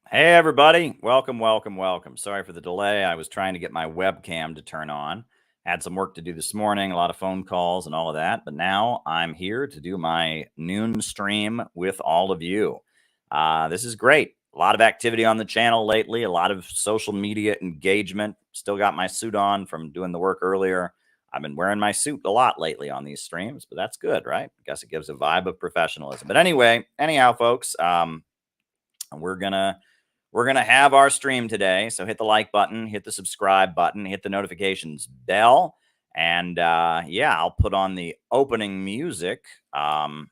Hey, everybody. Welcome, welcome, welcome. Sorry for the delay. I was trying to get my webcam to turn on. Had some work to do this morning, a lot of phone calls and all of that. But now I'm here to do my noon stream with all of you. This is great. A lot of activity on the channel lately, a lot of social media engagement. Still got my suit on from doing the work earlier. I've been wearing my suit a lot lately on these streams, but that's good, right? I guess it gives a vibe of professionalism. But anyhow, folks, we're gonna have our stream today. So hit the like button, hit the subscribe button, hit the notifications bell, and yeah, I'll put on the opening music. I'll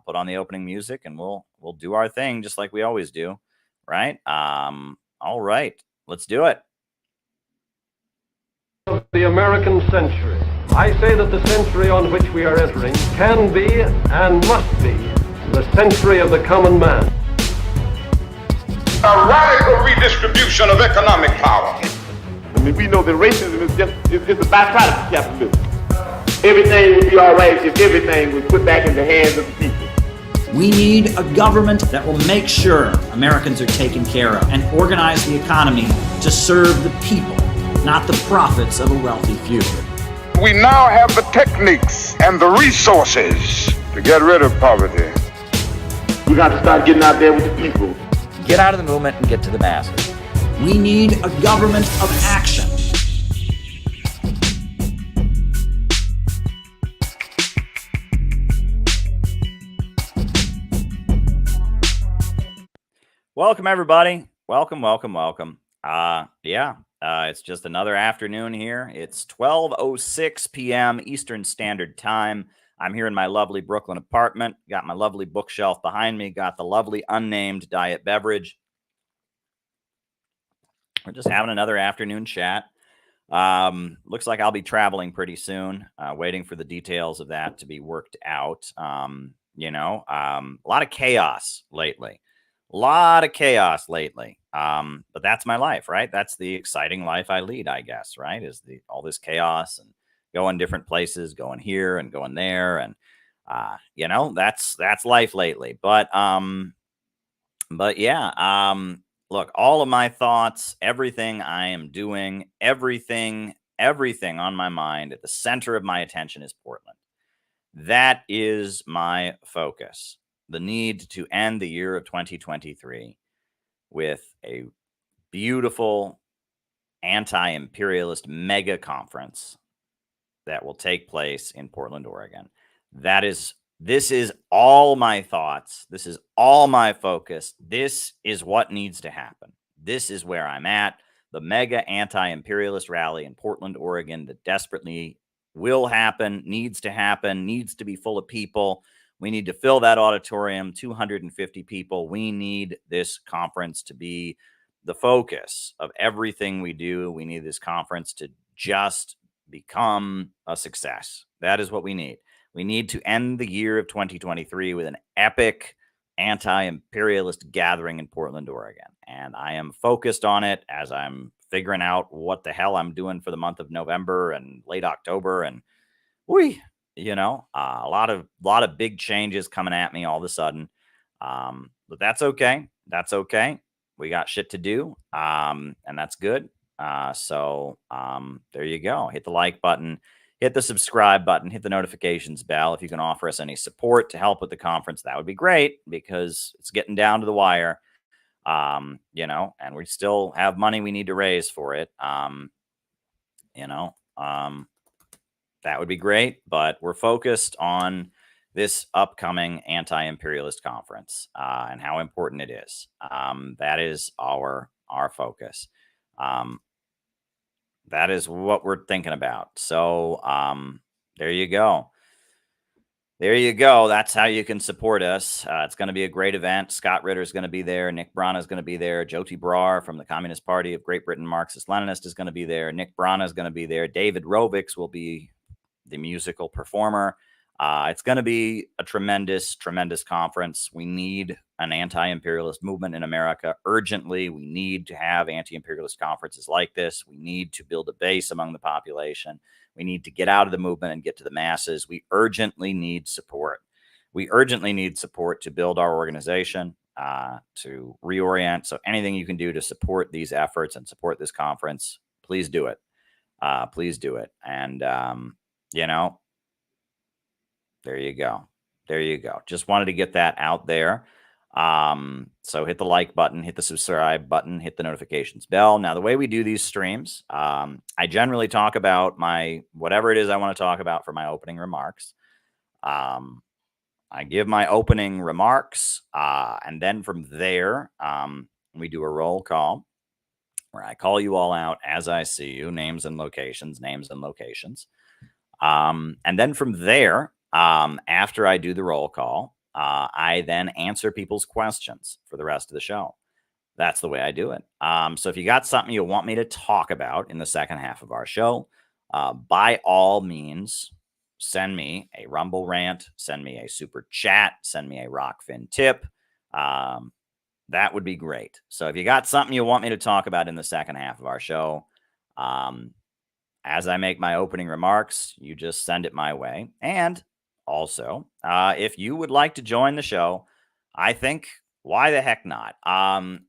put on the opening music, and we'll do our thing just like we always do, right? All right, let's do it. The American century. I say that the century on which we are entering can be and must be the century of the common man. A radical redistribution of economic power. I mean, we know that racism is just a byproduct of capitalism. Everything would be all right if everything was put back in the hands of the people. We need a government that will make sure Americans are taken care of and organize the economy to serve the people, not the profits of a wealthy few. We now have the techniques and the resources to get rid of poverty. We got to start getting out there with the people. Get out of the movement and get to the masses. We need a government of action. Welcome, everybody. Welcome, welcome, welcome. It's just another afternoon here. It's 12:06 p.m. Eastern Standard Time. I'm here in my lovely Brooklyn apartment. Got my lovely bookshelf behind me. Got the lovely unnamed diet beverage. We're just having another afternoon chat. Looks like I'll be traveling pretty soon. Waiting for the details of that to be worked out. A lot of chaos lately. But that's my life, right? That's the exciting life I lead, I guess, right? Is all this chaos and going different places, going here and going there. And, that's life lately. But look, all of my thoughts, everything I am doing, everything on my mind, at the center of my attention is Portland. That is my focus. The need to end the year of 2023 with a beautiful anti-imperialist mega conference that will take place in Portland, Oregon. This is all my thoughts. This is all my focus. This is what needs to happen. This is where I'm at. The mega anti-imperialist rally in Portland, Oregon that desperately will happen, needs to be full of people. We need to fill that auditorium, 250 people. We need this conference to be the focus of everything we do. We need this conference to just become a success. That is what we need. We need to end the year of 2023 with an epic anti-imperialist gathering in Portland, Oregon. And I am focused on it as I'm figuring out what the hell I'm doing for the month of November and late October. And a lot of big changes coming at me all of a sudden. But that's okay. We got shit to do. And that's good. There you go. Hit the like button, hit the subscribe button, hit the notifications bell. If you can offer us any support to help with the conference, that would be great because it's getting down to the wire. And we still have money we need to raise for it. That would be great, but we're focused on this upcoming anti-imperialist conference and how important it is. That is our focus. That is what we're thinking about. So there you go. That's how you can support us. It's going to be a great event. Scott Ritter is going to be there. Nick Brana is going to be there. Jyoti Brar from the Communist Party of Great Britain, Marxist-Leninist, is going to be there. Nick Brana is going to be there. David Rovics will be the musical performer. It's going to be a tremendous, tremendous conference. We need an anti-imperialist movement in America urgently. We need to have anti-imperialist conferences like this. We need to build a base among the population. We need to get out of the movement and get to the masses. We urgently need support. We urgently need support to build our organization. to reorient. So anything you can do to support these efforts and support this conference, please do it. Please do it. And, there you go. There you go. Just wanted to get that out there. So hit the like button, hit the subscribe button, hit the notifications bell. Now, the way we do these streams, I generally talk about whatever it is I want to talk about for my opening remarks. I give my opening remarks, and then from there, we do a roll call where I call you all out as I see you, names and locations. And then from there, after I do the roll call, I then answer people's questions for the rest of the show. That's the way I do it. So if you got something you want me to talk about in the second half of our show, by all means, send me a Rumble rant, send me a super chat, send me a Rockfin tip. That would be great. So if you got something you want me to talk about in the second half of our show, as I make my opening remarks, you just send it my way. And also, if you would like to join the show, I think, why the heck not? A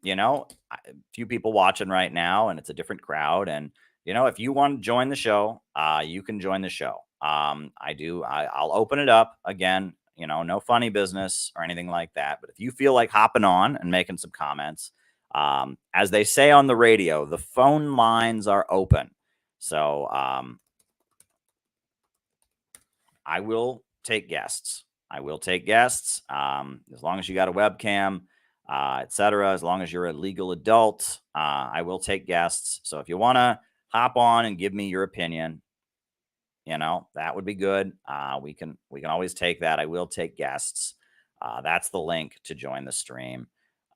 few people watching right now, and it's a different crowd. And, if you want to join the show, you can join the show. I'll open it up again, no funny business or anything like that. But if you feel like hopping on and making some comments, as they say on the radio, the phone lines are open. So I will take guests. As long as you got a webcam, etc. As long as you're a legal adult, I will take guests. So if you want to hop on and give me your opinion, that would be good. We can always take that. I will take guests. That's the link to join the stream.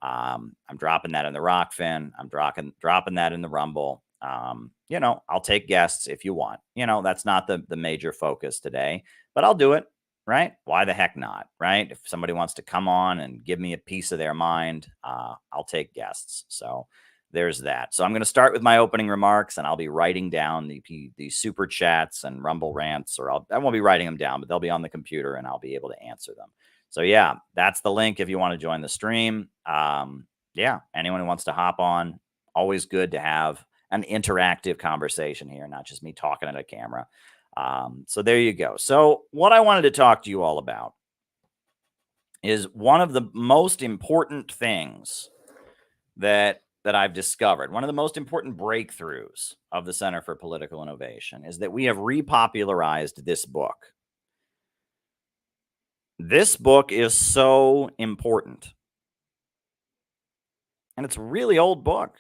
I'm dropping that in the Rockfin. I'm dropping that in the Rumble. I'll take guests if you want. That's not the major focus today, but I'll do it, right? Why the heck not, right? If somebody wants to come on and give me a piece of their mind, I'll take guests. So there's that. So I'm going to start with my opening remarks, and I'll be writing down the super chats and Rumble rants, or I won't be writing them down, but they'll be on the computer and I'll be able to answer them. So yeah, that's the link if you want to join the stream. Anyone who wants to hop on, always good to have an interactive conversation here, not just me talking at a camera. So there you go. So what I wanted to talk to you all about is one of the most important things that I've discovered. One of the most important breakthroughs of the Center for Political Innovation is that we have repopularized this book. This book is so important. And it's a really old book.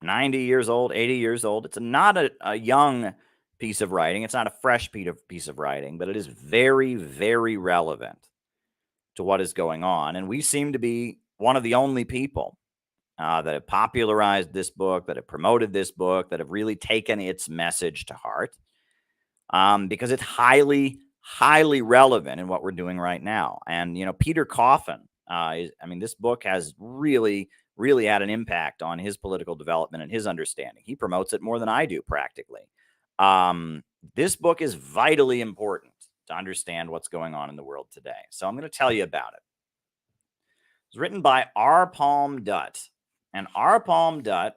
90 years old, 80 years old. It's not a young piece of writing. It's not a fresh piece of writing, but it is very, very relevant to what is going on. And we seem to be one of the only people that have popularized this book, that have promoted this book, that have really taken its message to heart, because it's highly, highly relevant in what we're doing right now. And, Peter Coffin, this book has really, really had an impact on his political development and his understanding. He promotes it more than I do, practically. This book is vitally important to understand what's going on in the world today. So I'm going to tell you about it. It's written by R. Palm Dutt. And R. Palm Dutt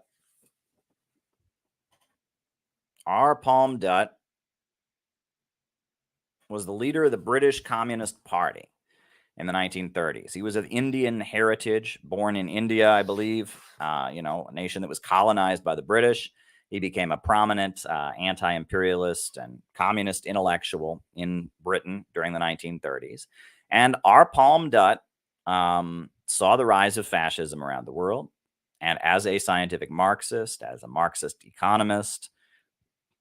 was the leader of the British Communist Party in the 1930s. He was of Indian heritage, born in India, I believe, a nation that was colonized by the British. He became a prominent anti-imperialist and communist intellectual in Britain during the 1930s. And R. Palm Dutt saw the rise of fascism around the world. And as a scientific Marxist, as a Marxist economist,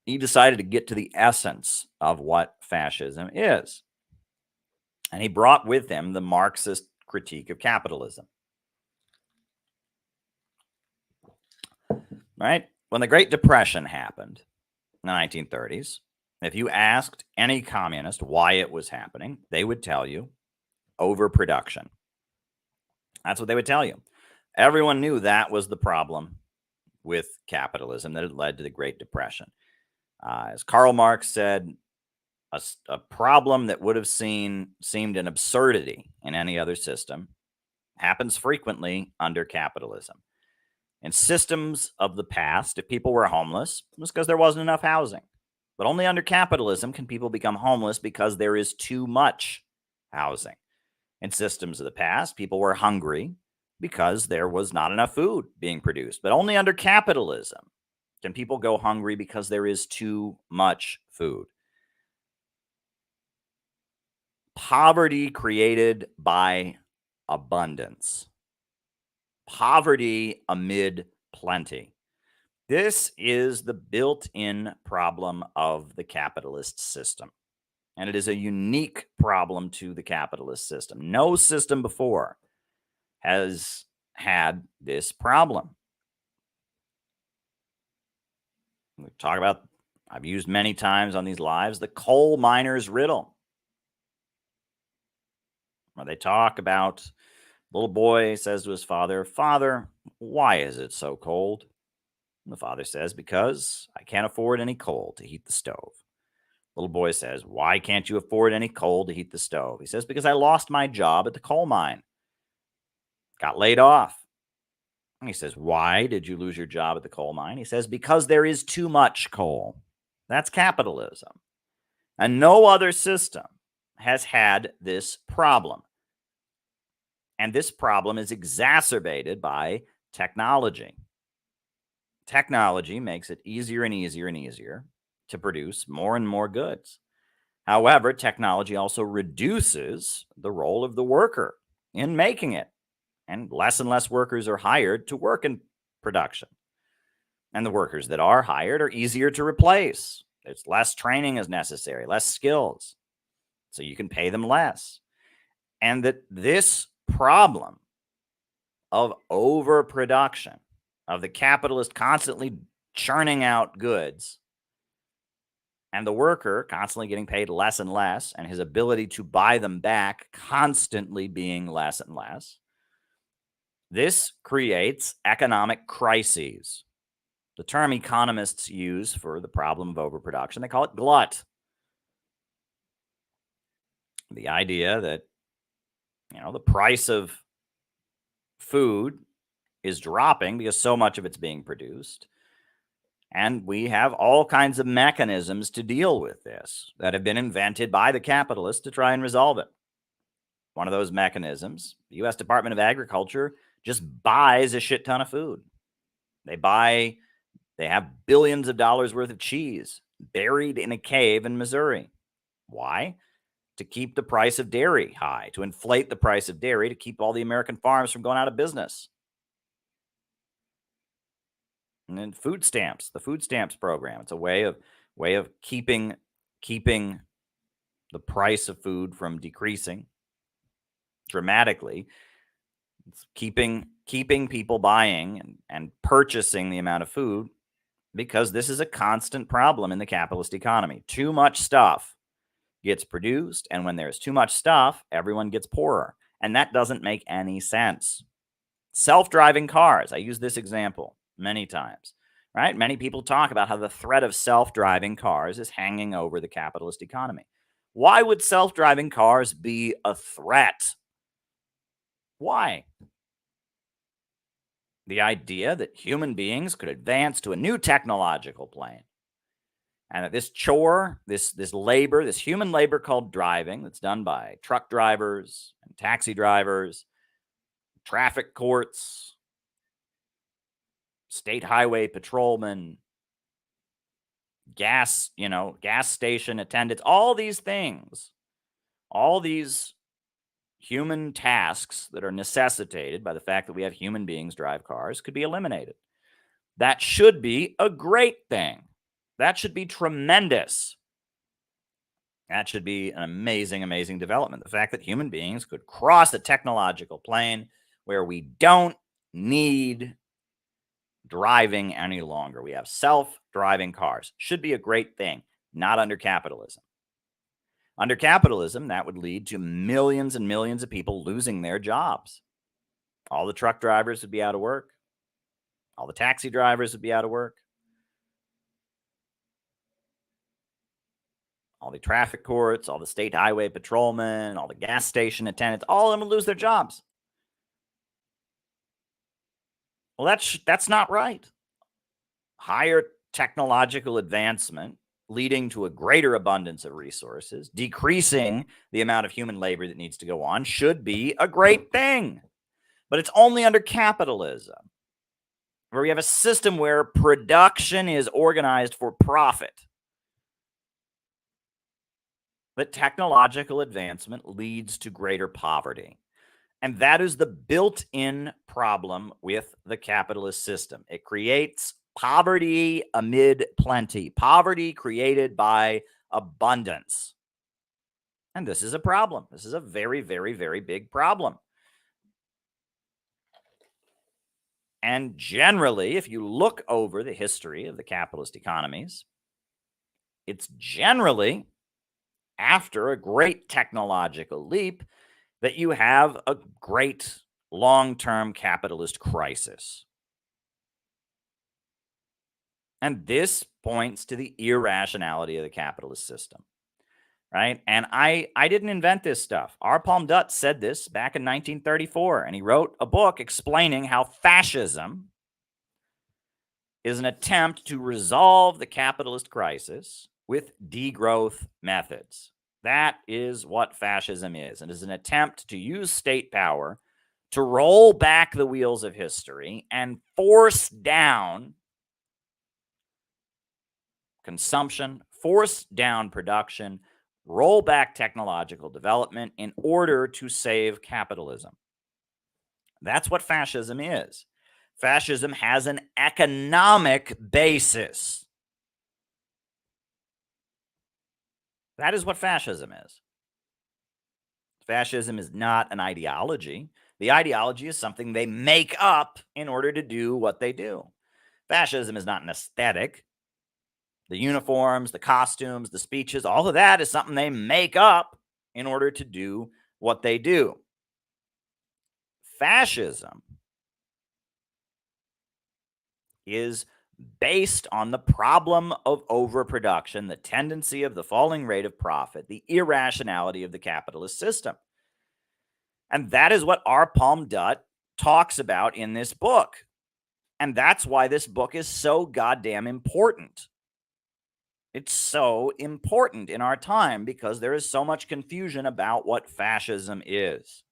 he decided to get to the essence of what fascism is. And he brought with him the Marxist critique of capitalism. Right? When the Great Depression happened in the 1930s, if you asked any communist why it was happening, they would tell you overproduction. That's what they would tell you. Everyone knew that was the problem with capitalism that had led to the Great Depression. As Karl Marx said, a problem that would have seemed an absurdity in any other system Happens frequently under capitalism. In systems of the past, if people were homeless, it was because there wasn't enough housing. But only under capitalism can people become homeless because there is too much housing. In systems of the past, people were hungry because there was not enough food being produced. But only under capitalism can people go hungry because there is too much food. Poverty created by abundance. Poverty amid plenty. This is the built-in problem of the capitalist system. And it is a unique problem to the capitalist system. No system before has had this problem. We talk about, I've used many times on these lives, the coal miner's riddle. Where they talk about, little boy says to his father, "Father, why is it so cold?" And the father says, "Because I can't afford any coal to heat the stove." Little boy says, "Why can't you afford any coal to heat the stove?" He says, "Because I lost my job at the coal mine. Got laid off." And he says, "Why did you lose your job at the coal mine?" He says, "Because there is too much coal." That's capitalism. And no other system has had this problem. And this problem is exacerbated by technology. Technology makes it easier and easier and easier to produce more and more goods. However, technology also reduces the role of the worker in making it, and less workers are hired to work in production. And the workers that are hired are easier to replace. There's less training is necessary, less skills, so you can pay them less. And that this problem of overproduction, of the capitalist constantly churning out goods, and the worker constantly getting paid less and less, and his ability to buy them back constantly being less and less, this creates economic crises. The term economists use for the problem of overproduction, they call it glut. The idea that, the price of food is dropping because so much of it's being produced. And we have all kinds of mechanisms to deal with this that have been invented by the capitalists to try and resolve it. One of those mechanisms, the U.S. Department of Agriculture just buys a shit ton of food. They have billions of dollars worth of cheese buried in a cave in Missouri. Why? To keep the price of dairy high, to inflate the price of dairy, to keep all the American farms from going out of business. And then food stamps, the food stamps program. It's a way of keeping the price of food from decreasing dramatically. It's keeping people buying and purchasing the amount of food, because this is a constant problem in the capitalist economy. Too much stuff gets produced, and when there's too much stuff, everyone gets poorer. And that doesn't make any sense. Self-driving cars. I use this example many times, right? Many people talk about how the threat of self-driving cars is hanging over the capitalist economy. Why would self-driving cars be a threat? Why? The idea that human beings could advance to a new technological plane, and that this chore, this labor, this human labor called driving, that's done by truck drivers and taxi drivers, traffic courts, state highway patrolmen, gas station attendants, all these things, all these human tasks that are necessitated by the fact that we have human beings drive cars could be eliminated. That should be a great thing. That should be tremendous. That should be an amazing, amazing development. The fact that human beings could cross a technological plane where we don't need driving any longer. We have self-driving cars. Should be a great thing, not under capitalism. Under capitalism, that would lead to millions and millions of people losing their jobs. All the truck drivers would be out of work. All the taxi drivers would be out of work. All the traffic courts, all the state highway patrolmen, all the gas station attendants, all of them would lose their jobs. Well, that's not right. Higher technological advancement leading to a greater abundance of resources, decreasing the amount of human labor that needs to go on, should be a great thing. But it's only under capitalism, where we have a system where production is organized for profit, that technological advancement leads to greater poverty. And that is the built-in problem with the capitalist system. It creates poverty amid plenty, poverty created by abundance. And this is a problem. This is a very, very, very big problem. And generally, if you look over the history of the capitalist economies, it's generally after a great technological leap that you have a great long-term capitalist crisis. And this points to the irrationality of the capitalist system, right? And I didn't invent this stuff. R. Palm Dutt said this back in 1934, and he wrote a book explaining how fascism is an attempt to resolve the capitalist crisis with degrowth methods. That is what fascism is. It is an attempt to use state power to roll back the wheels of history and force down consumption, force down production, roll back technological development in order to save capitalism. That's what fascism is. Fascism has an economic basis. That is what fascism is. Fascism is not an ideology. The ideology is something they make up in order to do what they do. Fascism is not an aesthetic. The uniforms, the costumes, the speeches, all of that is something they make up in order to do what they do. Fascism is based on the problem of overproduction, the tendency of the falling rate of profit, the irrationality of the capitalist system. And that is what R. Palm Dutt talks about in this book. And that's why this book is so goddamn important. It's so important in our time because there is so much confusion about what fascism is.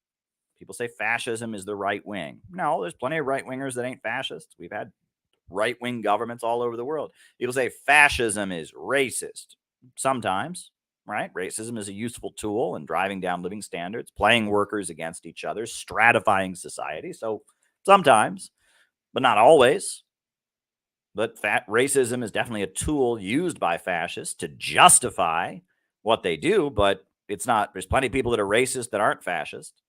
People say fascism is the right wing. No, there's plenty of right-wingers that ain't fascists. We've had right-wing governments all over the world. People say fascism is racist. Sometimes, right? Racism is a useful tool in driving down living standards, playing workers against each other, stratifying society. So sometimes, but not always. But racism is definitely a tool used by fascists to justify what they do, but it's not. There's plenty of people that are racist that aren't fascist.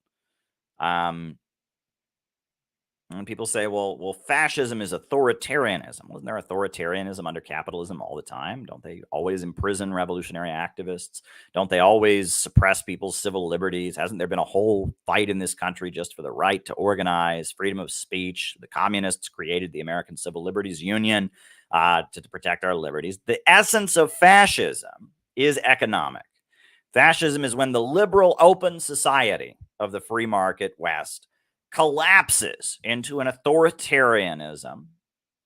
And people say, well, fascism is authoritarianism. Wasn't there authoritarianism under capitalism all the time? Don't they always imprison revolutionary activists? Don't they always suppress people's civil liberties? Hasn't there been a whole fight in this country just for the right to organize, freedom of speech? The communists created the American Civil Liberties Union to protect our liberties. The essence of fascism is economic. Fascism is when the liberal open society of the free market West collapses into an authoritarianism,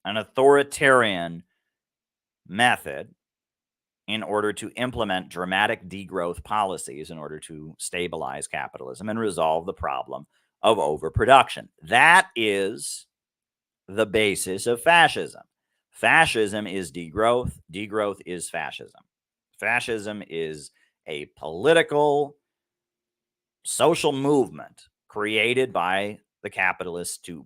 an authoritarian method in order to implement dramatic degrowth policies in order to stabilize capitalism and resolve the problem of overproduction. That is the basis of fascism. Fascism is degrowth. Degrowth is fascism. Fascism is a political, social movement created by the capitalists to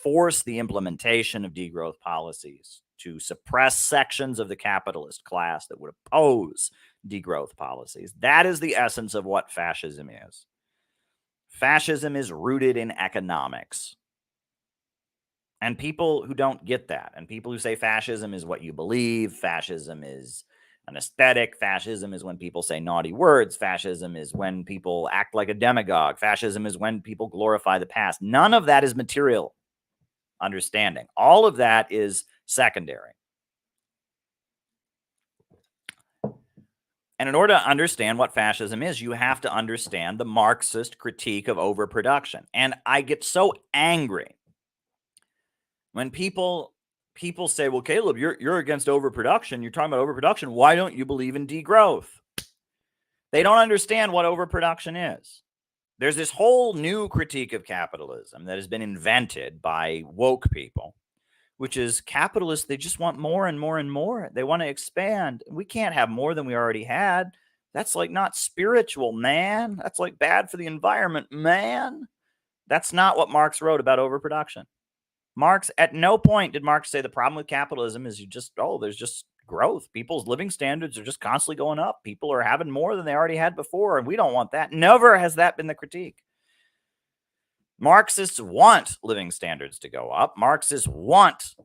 force the implementation of degrowth policies, to suppress sections of the capitalist class that would oppose degrowth policies. That is the essence of what fascism is. Fascism is rooted in economics. And people who don't get that, and people who say fascism is what you believe, fascism is an aesthetic, fascism is when people say naughty words, fascism is when people act like a demagogue, fascism is when people glorify the past. None of that is material understanding. All of that is secondary. And in order to understand what fascism is, you have to understand the Marxist critique of overproduction. And I get so angry When people say, well, Caleb, you're against overproduction. You're talking about overproduction. Why don't you believe in degrowth? They don't understand what overproduction is. There's this whole new critique of capitalism that has been invented by woke people, which is capitalists, they just want more and more and more. They want to expand. We can't have more than we already had. That's like not spiritual, man. That's like bad for the environment, man. That's not what Marx wrote about overproduction. Marx, at no point did Marx say the problem with capitalism is there's just growth. People's living standards are just constantly going up. People are having more than they already had before, and we don't want that. Never has that been the critique. Marxists want living standards to go up. Marxists want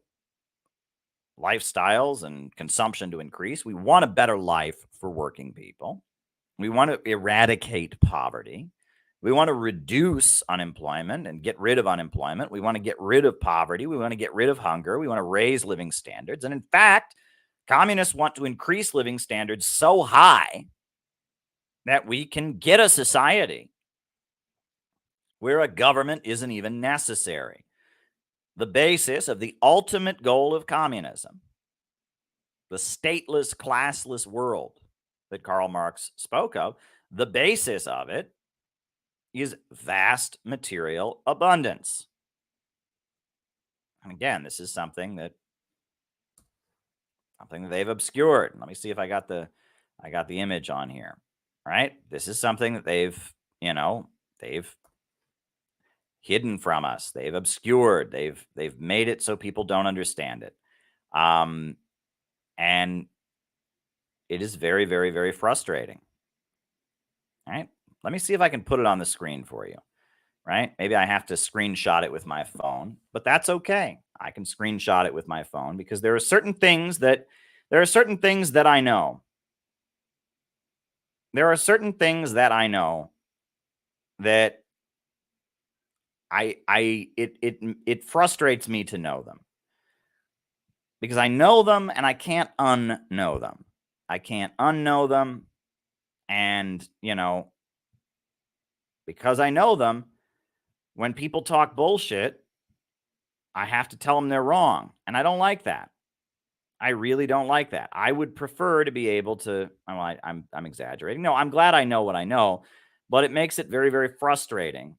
lifestyles and consumption to increase. We want a better life for working people. We want to eradicate poverty. We want to reduce unemployment and get rid of unemployment. We want to get rid of poverty. We want to get rid of hunger. We want to raise living standards. And in fact, communists want to increase living standards so high that we can get a society where a government isn't even necessary. The basis of the ultimate goal of communism, the stateless, classless world that Karl Marx spoke of, the basis of it is vast material abundance. And again, this is something that they've obscured. Let me see if I got the image on here. Right? This is something that they've hidden from us. They've obscured. They've made it so people don't understand it. And it is very, very, very frustrating. All right? Let me see if I can put it on the screen for you. Right? Maybe I have to screenshot it with my phone, but that's okay. I can screenshot it with my phone because there are certain things that I know. There are certain things that I know that it frustrates me to know them. Because I know them and I can't unknow them. I can't unknow them. And, because I know them, when people talk bullshit, I have to tell them they're wrong. And I don't like that. I really don't like that. I would prefer to be able to, I'm exaggerating. No, I'm glad I know what I know, but it makes it very, very frustrating.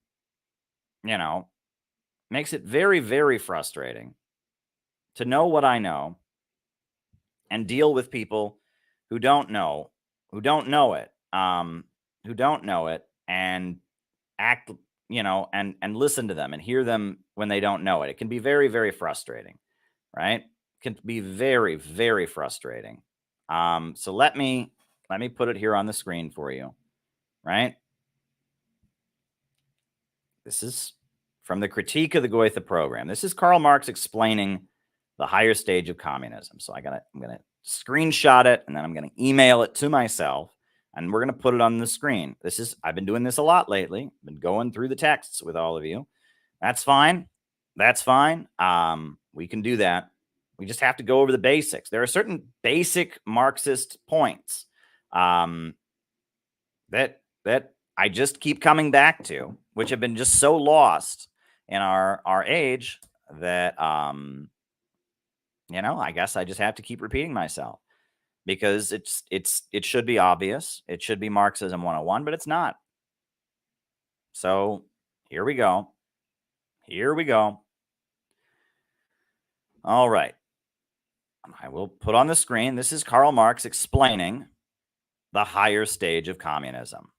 Makes it very, very frustrating to know what I know and deal with people who don't know it, and act, and listen to them and hear them when they don't know it. It can be very, very frustrating, right? It can be very, very frustrating. So let me put it here on the screen for you, right? This is from the Critique of the Goethe Program. This is Karl Marx explaining the higher stage of communism. So I'm going to screenshot it, and then I'm going to email it to myself, and we're going to put it on the screen. I've been doing this a lot lately. I've been going through the texts with all of you. That's fine. That's fine. We can do that. We just have to go over the basics. There are certain basic Marxist points that I just keep coming back to, which have been just so lost in our age that I guess I just have to keep repeating myself, because it should be obvious. It should be Marxism 101, but it's not. So here we go. All right. I will put on the screen. This is Karl Marx explaining the higher stage of communism.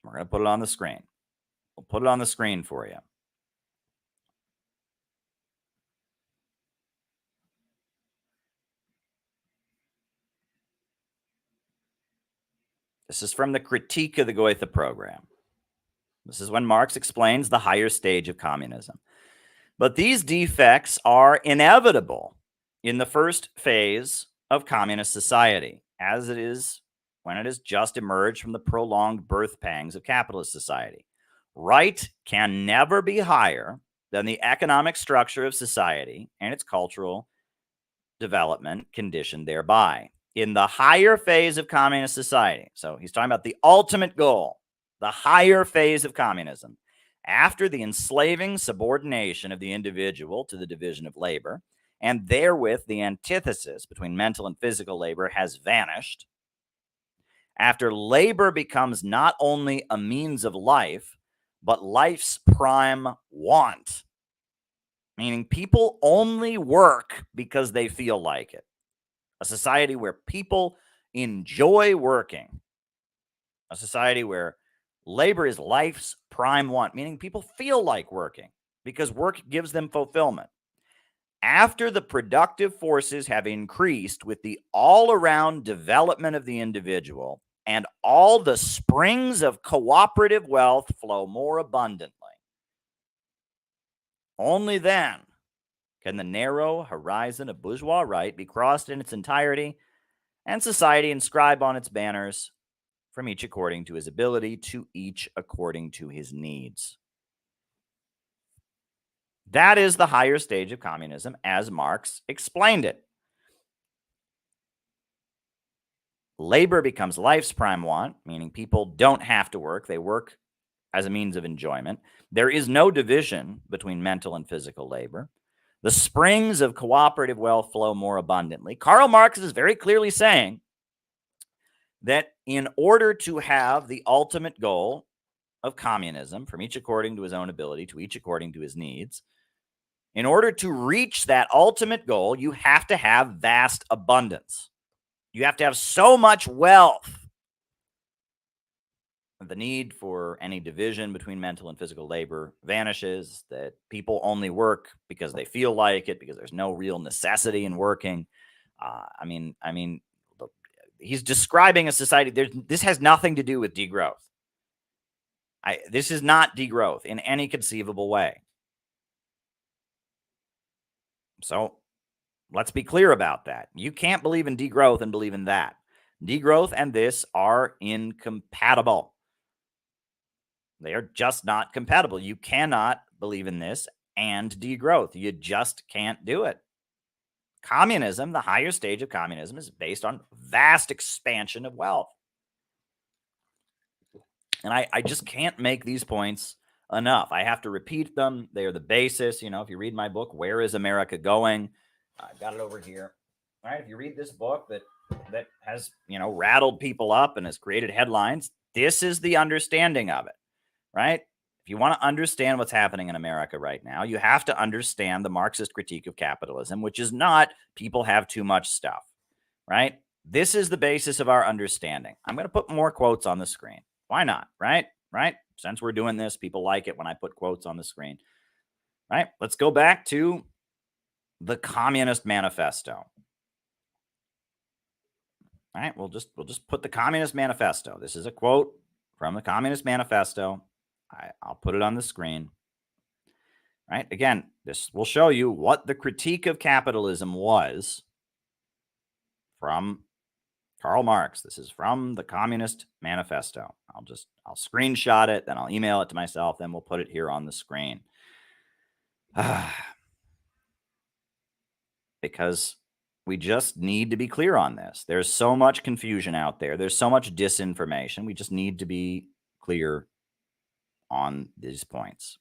We're going to put it on the screen. We'll put it on the screen for you. This is from the Critique of the Goethe Program. This is when Marx explains the higher stage of communism. But these defects are inevitable in the first phase of communist society, as it is when it has just emerged from the prolonged birth pangs of capitalist society. Right can never be higher than the economic structure of society and its cultural development conditioned thereby. In the higher phase of communist society, so he's talking about the ultimate goal, the higher phase of communism, after the enslaving subordination of the individual to the division of labor, and therewith the antithesis between mental and physical labor has vanished, after labor becomes not only a means of life, but life's prime want, meaning people only work because they feel like it. A society where people enjoy working, a society where labor is life's prime want, meaning people feel like working because work gives them fulfillment. After the productive forces have increased with the all-around development of the individual, and all the springs of cooperative wealth flow more abundantly, only then can the narrow horizon of bourgeois right be crossed in its entirety, and society inscribe on its banners, from each according to his ability, to each according to his needs. That is the higher stage of communism, as Marx explained it. Labor becomes life's prime want, meaning people don't have to work. They work as a means of enjoyment. There is no division between mental and physical labor. The springs of cooperative wealth flow more abundantly. Karl Marx is very clearly saying that in order to have the ultimate goal of communism, from each according to his own ability, to each according to his needs, in order to reach that ultimate goal, you have to have vast abundance. You have to have so much wealth that the need for any division between mental and physical labor vanishes, that people only work because they feel like it, because there's no real necessity in working. I mean, he's describing a society. This has nothing to do with degrowth. This is not degrowth in any conceivable way. So let's be clear about that. You can't believe in degrowth and believe in that. Degrowth and this are incompatible. They are just not compatible. You cannot believe in this and degrowth. You just can't do it. Communism, the higher stage of communism, is based on vast expansion of wealth. And I just can't make these points enough. I have to repeat them. They are the basis. You know, if you read my book, Where is America Going? I've got it over here. All right. If you read this book that has, rattled people up and has created headlines, this is the understanding of it, right? If you want to understand what's happening in America right now, you have to understand the Marxist critique of capitalism, which is not people have too much stuff, right? This is the basis of our understanding. I'm going to put more quotes on the screen. Why not, right? Since we're doing this, people like it when I put quotes on the screen, right? Let's go back to the Communist Manifesto. All right, we'll just put the Communist Manifesto. This is a quote from the Communist Manifesto. I'll put it on the screen. All right, again, this will show you what the critique of capitalism was from Karl Marx. This is from the Communist Manifesto. I'll screenshot it, then I'll email it to myself, then we'll put it here on the screen. Because we just need to be clear on this. There's so much confusion out there. There's so much disinformation. We just need to be clear on these points.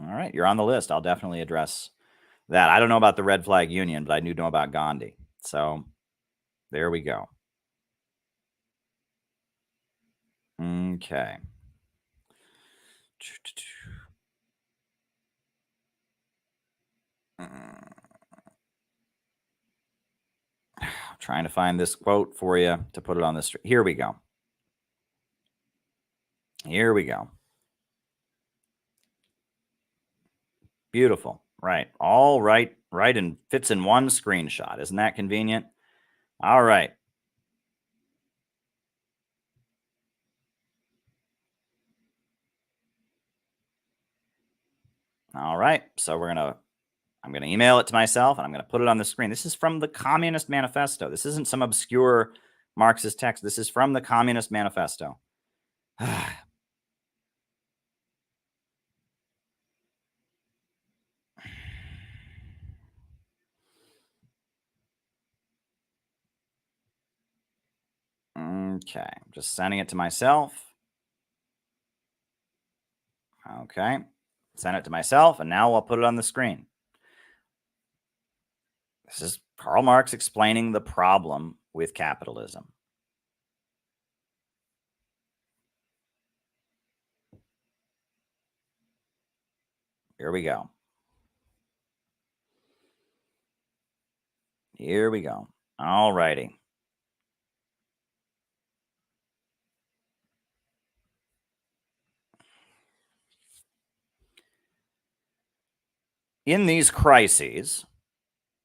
All right, you're on the list. I'll definitely address that. I don't know about the Red Flag Union, but I do know about Gandhi. So there we go. Okay. Trying to find this quote for you to put it on this. Here we go. Here we go. Beautiful. Right. All right. Right. And fits in one screenshot. Isn't that convenient? All right. All right. So I'm going to email it to myself and I'm going to put it on the screen. This is from the Communist Manifesto. This isn't some obscure Marxist text. This is from the Communist Manifesto. Okay, I'm just sending it to myself. Okay, send it to myself, and now I'll put it on the screen. This is Karl Marx explaining the problem with capitalism. Here we go. Here we go. All righty. In these crises,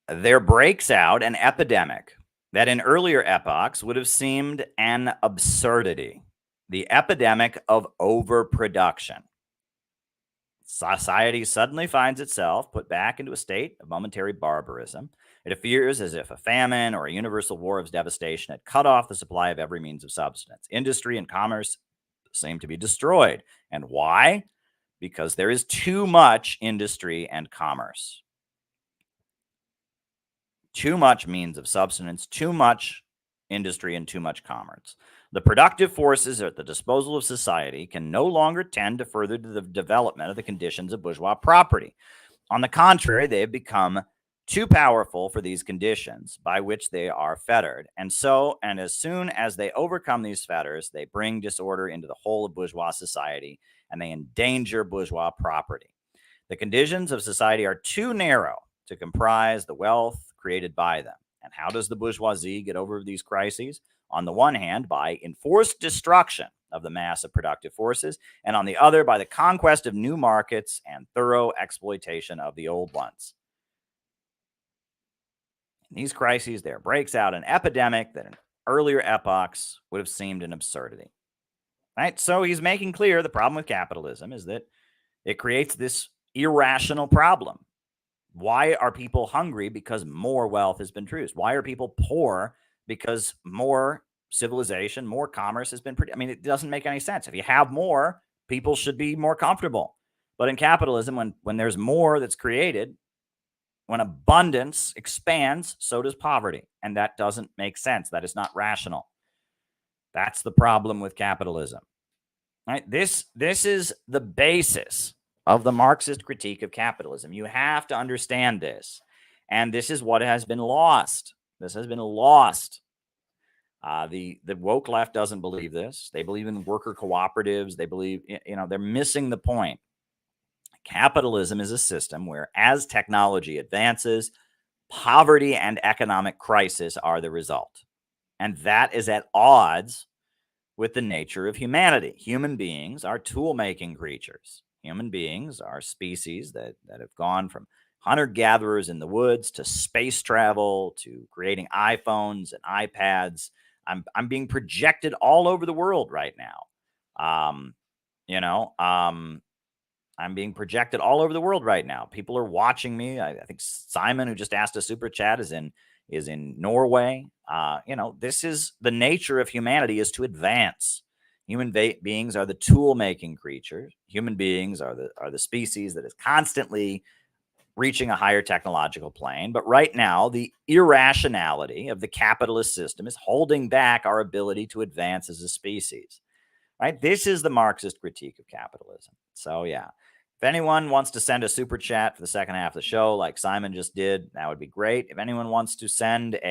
there breaks out an epidemic that in earlier epochs would have seemed an absurdity. The epidemic of overproduction. Society suddenly finds itself put back into a state of momentary barbarism. It appears as if a famine or a universal war of devastation had cut off the supply of every means of subsistence. Industry and commerce seem to be destroyed. And why? Because there is too much industry and commerce. Too much means of subsistence, too much industry, and too much commerce. The productive forces at the disposal of society can no longer tend to further the development of the conditions of bourgeois property. On the contrary, they have become too powerful for these conditions by which they are fettered. And as soon as they overcome these fetters, they bring disorder into the whole of bourgeois society, and they endanger bourgeois property. The conditions of society are too narrow to comprise the wealth created by them. And how does the bourgeoisie get over these crises? On the one hand, by enforced destruction of the mass of productive forces, and on the other, by the conquest of new markets and thorough exploitation of the old ones. In these crises, there breaks out an epidemic that in earlier epochs would have seemed an absurdity. Right? So he's making clear the problem with capitalism is that it creates this irrational problem. Why are people hungry? Because more wealth has been produced. Why are people poor? Because more civilization, more commerce has been produced. I mean, it doesn't make any sense. If you have more, people should be more comfortable. But in capitalism, when there's more that's created, when abundance expands, so does poverty. And that doesn't make sense. That is not rational. That's the problem with capitalism. Right? This is the basis of the Marxist critique of capitalism. You have to understand this. And this is what has been lost. This has been lost. The woke left doesn't believe this. They believe in worker cooperatives. They believe, they're missing the point. Capitalism is a system where, as technology advances, poverty and economic crisis are the result. And that is at odds with the nature of humanity. Human beings are tool-making creatures. Human beings are species that have gone from hunter-gatherers in the woods to space travel to creating iPhones and iPads. I'm being projected all over the world right now. I'm being projected all over the world right now. People are watching me. I think Simon, who just asked a super chat, is in Norway. This is the nature of humanity, is to advance. Human beings are the tool-making creatures. Human beings are the species that is constantly reaching a higher technological plane. But right now, the irrationality of the capitalist system is holding back our ability to advance as a species. Right? This is the Marxist critique of capitalism. So, yeah. If anyone wants to send a super chat for the second half of the show, like Simon just did, that would be great. If anyone wants to send if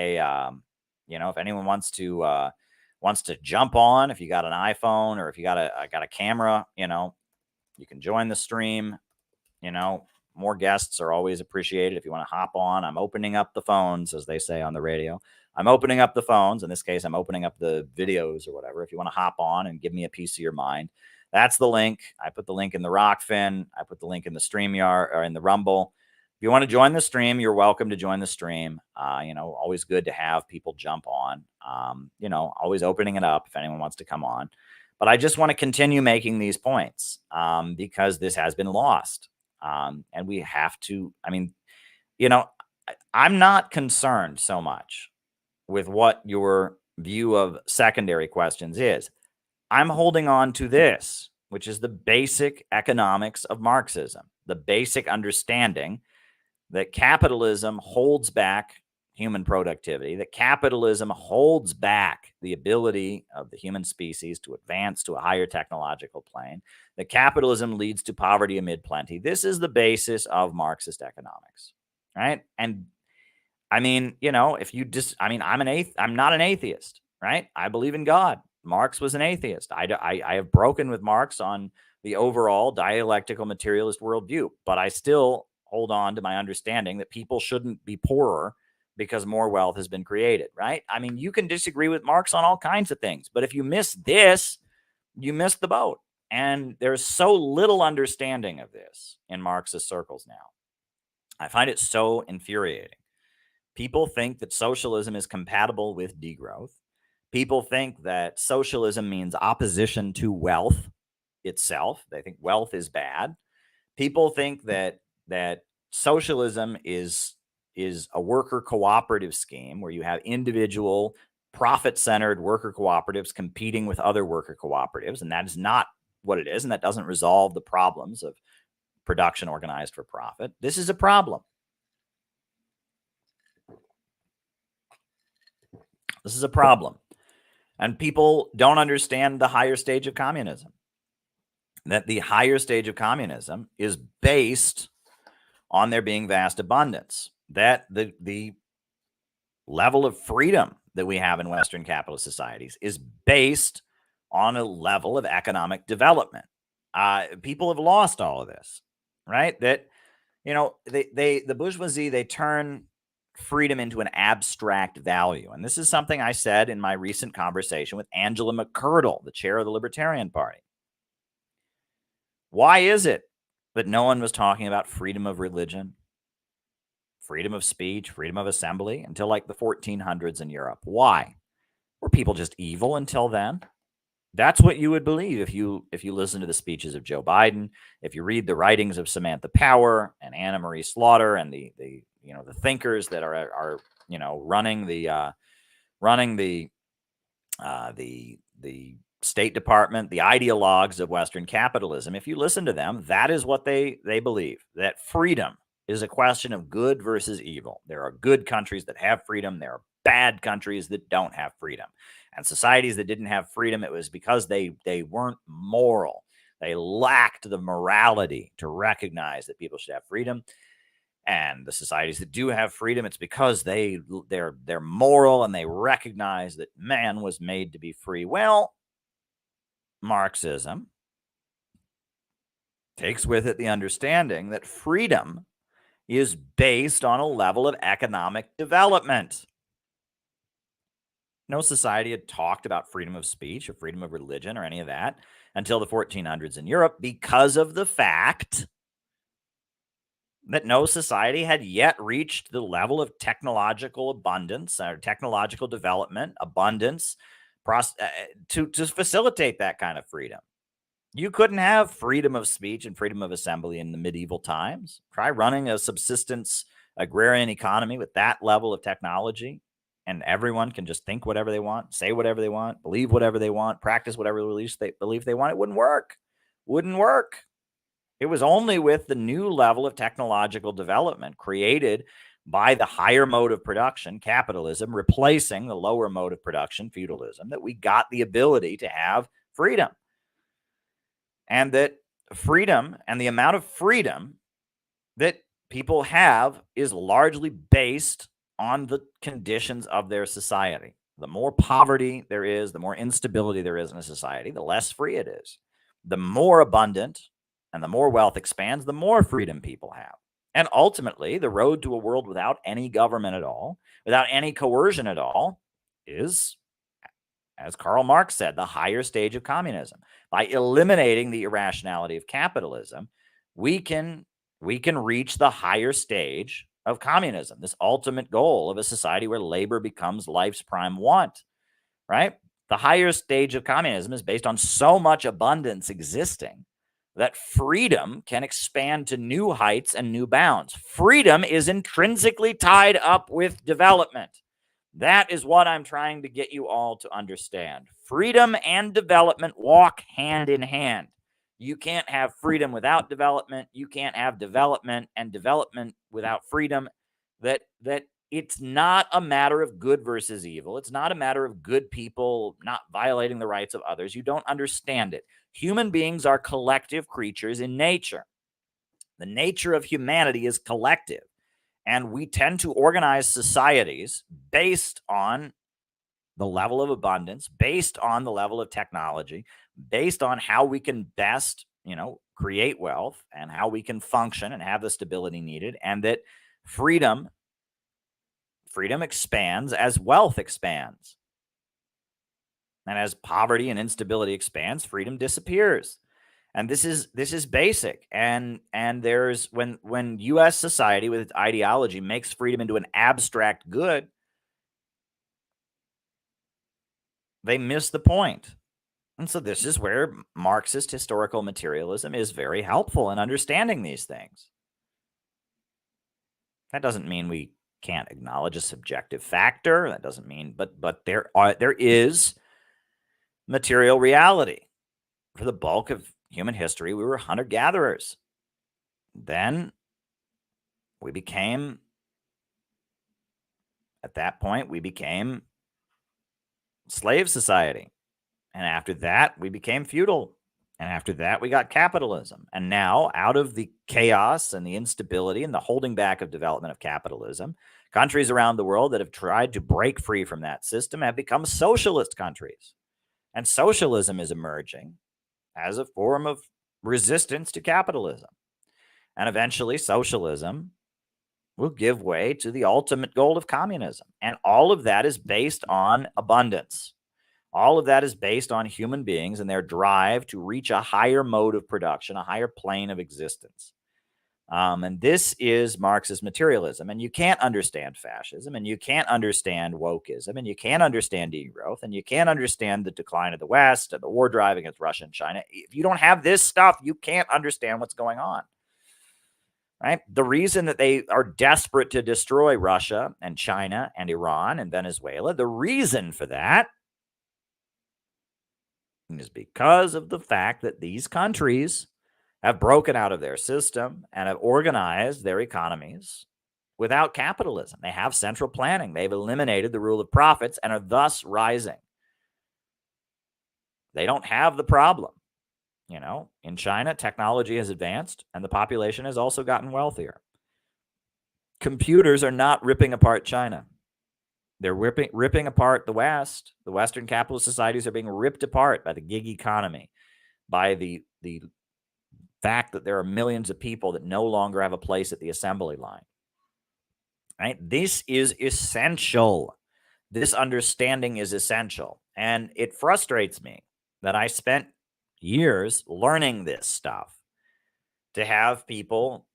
anyone wants to jump on, if you got an iPhone or if you got a camera, you can join the stream. More guests are always appreciated. If you want to hop on, I'm opening up the phones, as they say on the radio. I'm opening up the phones. In this case, I'm opening up the videos or whatever. If you want to hop on and give me a piece of your mind, that's the link. I put the link in the Rockfin. I put the link in the StreamYard or in the Rumble. If you want to join the stream, you're welcome to join the stream. Always good to have people jump on. Always opening it up if anyone wants to come on. But I just want to continue making these points because this has been lost. And we have to, I'm not concerned so much with what your view of secondary questions is. I'm holding on to this, which is the basic economics of Marxism, the basic understanding that capitalism holds back human productivity, that capitalism holds back the ability of the human species to advance to a higher technological plane, that capitalism leads to poverty amid plenty. This is the basis of Marxist economics, right? And I mean, if you just, I'm not an atheist, right? I believe in God. Marx was an atheist. I have broken with Marx on the overall dialectical materialist worldview, but I still hold on to my understanding that people shouldn't be poorer because more wealth has been created, right? I mean, you can disagree with Marx on all kinds of things, but if you miss this, you miss the boat. And there's so little understanding of this in Marxist circles now. I find it so infuriating. People think that socialism is compatible with degrowth. People think that socialism means opposition to wealth itself. They think wealth is bad. People think that socialism is a worker cooperative scheme where you have individual profit-centered worker cooperatives competing with other worker cooperatives, and that is not what it is, and that doesn't resolve the problems of production organized for profit. This is a problem. This is a problem. And people don't understand the higher stage of communism. That the higher stage of communism is based on there being vast abundance. That the level of freedom that we have in Western capitalist societies is based on a level of economic development. People have lost all of this, right? That, the bourgeoisie, they turn freedom into an abstract value. And this is something I said in my recent conversation with Angela McCurdle, the chair of the Libertarian Party. Why is it that no one was talking about freedom of religion, freedom of speech, freedom of assembly until like the 1400s in Europe? Why? Were people just evil until then? That's what you would believe if you listen to the speeches of Joe Biden, if you read the writings of Samantha Power and Anna Marie Slaughter and the thinkers that are running the State Department, the ideologues of Western capitalism. If you listen to them, that is what they believe, that freedom is a question of good versus evil. There are good countries that have freedom. There are bad countries that don't have freedom. And societies that didn't have freedom, it was because they weren't moral. They lacked the morality to recognize that people should have freedom. And the societies that do have freedom, it's because they're moral and they recognize that man was made to be free. Well, Marxism takes with it the understanding that freedom is based on a level of economic development. No society had talked about freedom of speech or freedom of religion or any of that until the 1400s in Europe, because of the fact that no society had yet reached the level of technological abundance or technological development, abundance, to facilitate that kind of freedom. You couldn't have freedom of speech and freedom of assembly in the medieval times. Try running a subsistence agrarian economy with that level of technology, and everyone can just think whatever they want, say whatever they want, believe whatever they want, practice whatever belief they want. It wouldn't work. Wouldn't work. It was only with the new level of technological development created by the higher mode of production, capitalism, replacing the lower mode of production, feudalism, that we got the ability to have freedom. And that freedom and the amount of freedom that people have is largely based on the conditions of their society. The more poverty there is, the more instability there is in a society, the less free it is. The more abundant and the more wealth expands, the more freedom people have. And ultimately, the road to a world without any government at all, without any coercion at all, is, as Karl Marx said, the higher stage of communism. By eliminating the irrationality of capitalism, we can reach the higher stage of communism, this ultimate goal of a society where labor becomes life's prime want, right? The higher stage of communism is based on so much abundance existing that freedom can expand to new heights and new bounds. Freedom is intrinsically tied up with development. That is what I'm trying to get you all to understand. Freedom and development walk hand in hand. You can't have freedom without development. You can't have development and development without freedom. That It's not a matter of good versus evil. It's not a matter of good people not violating the rights of others. You don't understand it. Human beings are collective creatures in nature. The nature of humanity is collective, and we tend to organize societies based on the level of abundance, based on the level of technology, based on how we can best, create wealth and how we can function and have the stability needed, and that freedom expands as wealth expands. And as poverty and instability expands, freedom disappears. And this is basic. And there's when US society with its ideology makes freedom into an abstract good, they miss the point. And so this is where Marxist historical materialism is very helpful in understanding these things. That doesn't mean we can't acknowledge a subjective factor. That doesn't mean, but there is material reality. For the bulk of human history, we were hunter-gatherers. Then at that point, we became slave society. And after that, we became feudal. And after that, we got capitalism. And now, out of the chaos and the instability and the holding back of development of capitalism, countries around the world that have tried to break free from that system have become socialist countries. And socialism is emerging as a form of resistance to capitalism. And eventually, socialism will give way to the ultimate goal of communism. And all of that is based on abundance. All of that is based on human beings and their drive to reach a higher mode of production, a higher plane of existence. And this is Marxist materialism. And you can't understand fascism, and you can't understand wokeism, and you can't understand degrowth, and you can't understand the decline of the West and the war drive against Russia and China. If you don't have this stuff, you can't understand what's going on. Right? The reason that they are desperate to destroy Russia and China and Iran and Venezuela, the reason for that is because of the fact that these countries have broken out of their system and have organized their economies without capitalism. They have central planning. They've eliminated the rule of profits and are thus rising. They don't have the problem. In China, technology has advanced and the population has also gotten wealthier. Computers are not ripping apart China. They're ripping apart the West. The Western capitalist societies are being ripped apart by the gig economy, by the fact that there are millions of people that no longer have a place at the assembly line. Right? This is essential. This understanding is essential. And it frustrates me that I spent years learning this stuff, to have people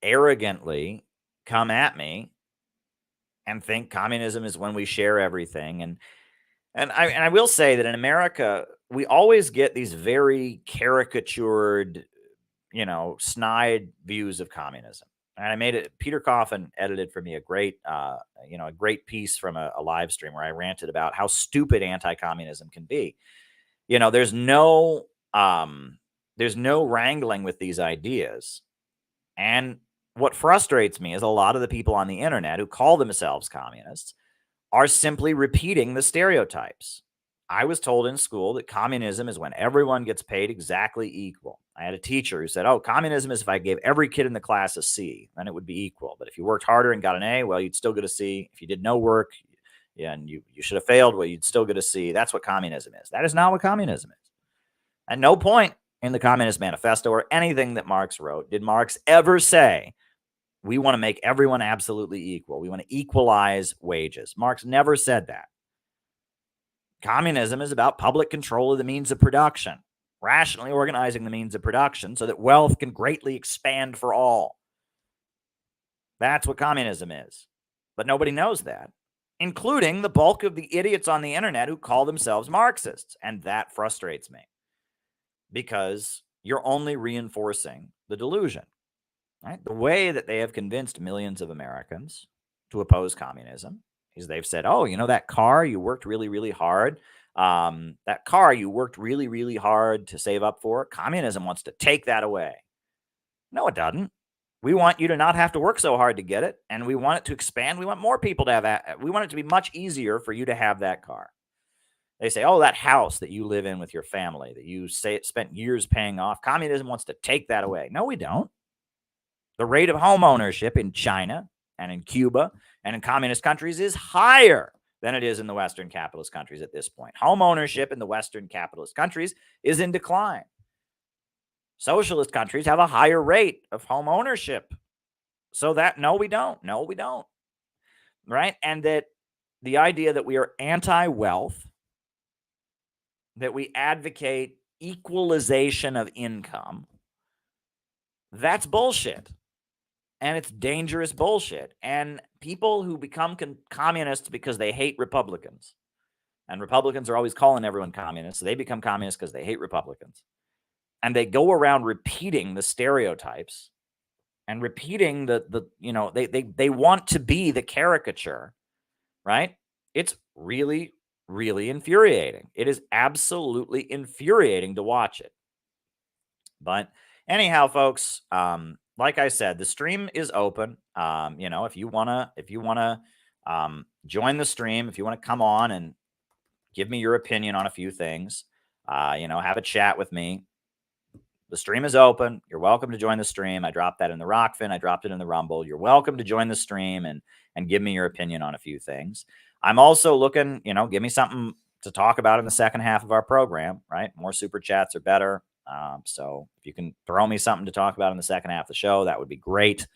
arrogantly come at me and think communism is when we share everything. And I will say that in America, we always get these very caricatured, snide views of communism. And I made it. Peter Coffin edited for me a great piece from a live stream where I ranted about how stupid anti-communism can be. There's no wrangling with these ideas. And what frustrates me is a lot of the people on the internet who call themselves communists are simply repeating the stereotypes. I was told in school that communism is when everyone gets paid exactly equal. I had a teacher who said, communism is if I gave every kid in the class a C, then it would be equal. But if you worked harder and got an A, well, you'd still get a C. If you did no work, and you should have failed, well, you'd still get a C. That's what communism is. That is not what communism is. At no point in the Communist Manifesto or anything that Marx wrote did Marx ever say, we want to make everyone absolutely equal. We want to equalize wages. Marx never said that. Communism is about public control of the means of production, rationally organizing the means of production so that wealth can greatly expand for all. That's what communism is. But nobody knows that, including the bulk of the idiots on the internet who call themselves Marxists. And that frustrates me because you're only reinforcing the delusion. Right? The way that they have convinced millions of Americans to oppose communism is they've said, that car you worked really, really hard. That car you worked really, really hard to save up for. Communism wants to take that away. No, it doesn't. We want you to not have to work so hard to get it, and we want it to expand. We want more people to have that. We want it to be much easier for you to have that car. They say, oh, that house that you live in with your family that you spent years paying off, communism wants to take that away. No, we don't. The rate of home ownership in China and in Cuba and in communist countries is higher than it is in the Western capitalist countries at this point. Home ownership in the Western capitalist countries is in decline. Socialist countries have a higher rate of home ownership. So that, no, we don't. No, we don't. Right? And that the idea that we are anti-wealth, that we advocate equalization of income, that's bullshit. And it's dangerous bullshit. And people who become communists because they hate Republicans, and Republicans are always calling everyone communist, so they become communists because they hate Republicans. And they go around repeating the stereotypes and repeating they want to be the caricature, right? It's really, really infuriating. It is absolutely infuriating to watch it. But anyhow, folks, like I said, the stream is open. If you wanna join the stream, if you want to come on and give me your opinion on a few things, have a chat with me. The stream is open. You're welcome to join the stream. I dropped that in the Rockfin. I dropped it in the Rumble. You're welcome to join the stream and give me your opinion on a few things. I'm also looking, give me something to talk about in the second half of our program, right? More super chats are better. So if you can throw me something to talk about in the second half of the show, that would be great.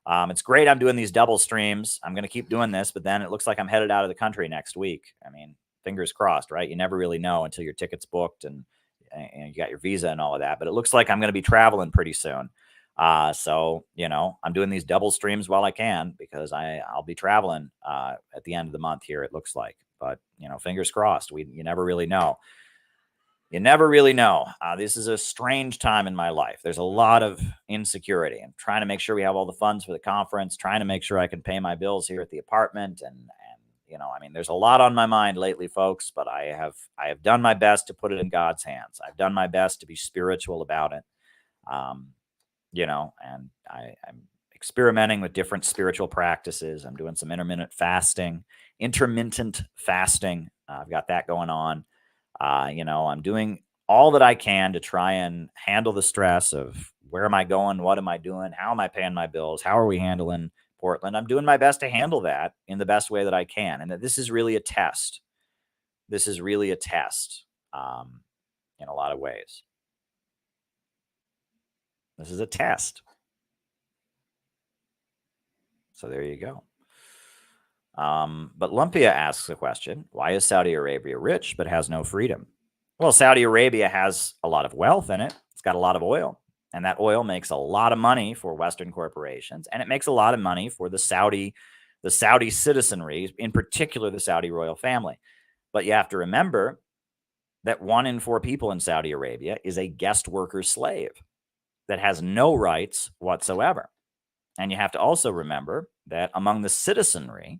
It's great I'm doing these double streams. I'm going to keep doing this, but then it looks like I'm headed out of the country next week. I mean, fingers crossed, right? You never really know until your ticket's booked and you got your visa and all of that. But it looks like I'm going to be traveling pretty soon. So, I'm doing these double streams while I can because I'll be traveling at the end of the month here, it looks like. But, fingers crossed. You never really know. You never really know. This is a strange time in my life. There's a lot of insecurity. I'm trying to make sure we have all the funds for the conference, trying to make sure I can pay my bills here at the apartment. And there's a lot on my mind lately, folks, but I have done my best to put it in God's hands. I've done my best to be spiritual about it. And I'm experimenting with different spiritual practices. I'm doing some intermittent fasting. I've got that going on. I'm doing all that I can to try and handle the stress of where am I going? What am I doing? How am I paying my bills? How are we handling Portland? I'm doing my best to handle that in the best way that I can. And that this is really a test. This is really a test in a lot of ways. This is a test. So there you go. But Lumpia asks a question. Why is Saudi Arabia rich but has no freedom? Well, Saudi Arabia has a lot of wealth in it. It's got a lot of oil. And that oil makes a lot of money for Western corporations. And it makes a lot of money for the Saudi citizenry, in particular the Saudi royal family. But you have to remember that 1 in 4 people in Saudi Arabia is a guest worker slave that has no rights whatsoever. And you have to also remember that among the citizenry,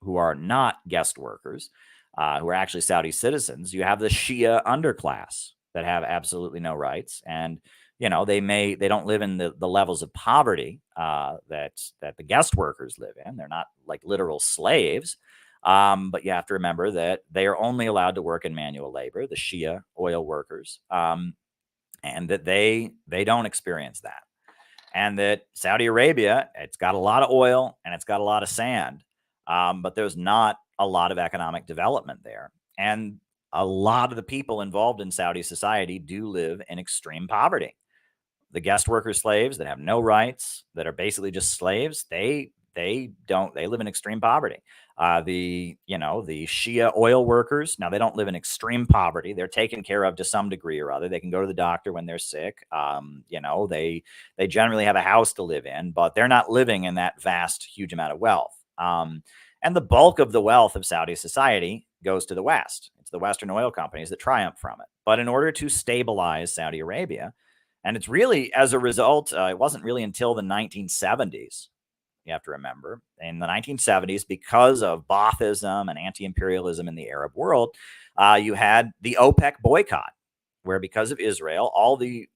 who are not guest workers, who are actually Saudi citizens, you have the Shia underclass that have absolutely no rights. And, they don't live in the levels of poverty that the guest workers live in. They're not like literal slaves. But you have to remember that they are only allowed to work in manual labor, the Shia oil workers, and that they don't experience that. And that Saudi Arabia, it's got a lot of oil and it's got a lot of sand. But there's not a lot of economic development there. And a lot of the people involved in Saudi society do live in extreme poverty. The guest worker slaves that have no rights, that are basically just slaves, they live in extreme poverty. The Shia oil workers, now they don't live in extreme poverty. They're taken care of to some degree or other. They can go to the doctor when they're sick. They generally have a house to live in, but they're not living in that vast, huge amount of wealth. And the bulk of the wealth of Saudi society goes to the West. It's the Western oil companies that triumph from it. But in order to stabilize Saudi Arabia, and it's really as a result, it wasn't really until the 1970s, you have to remember, in the 1970s, because of Baathism and anti-imperialism in the Arab world, you had the OPEC boycott, where because of Israel, all the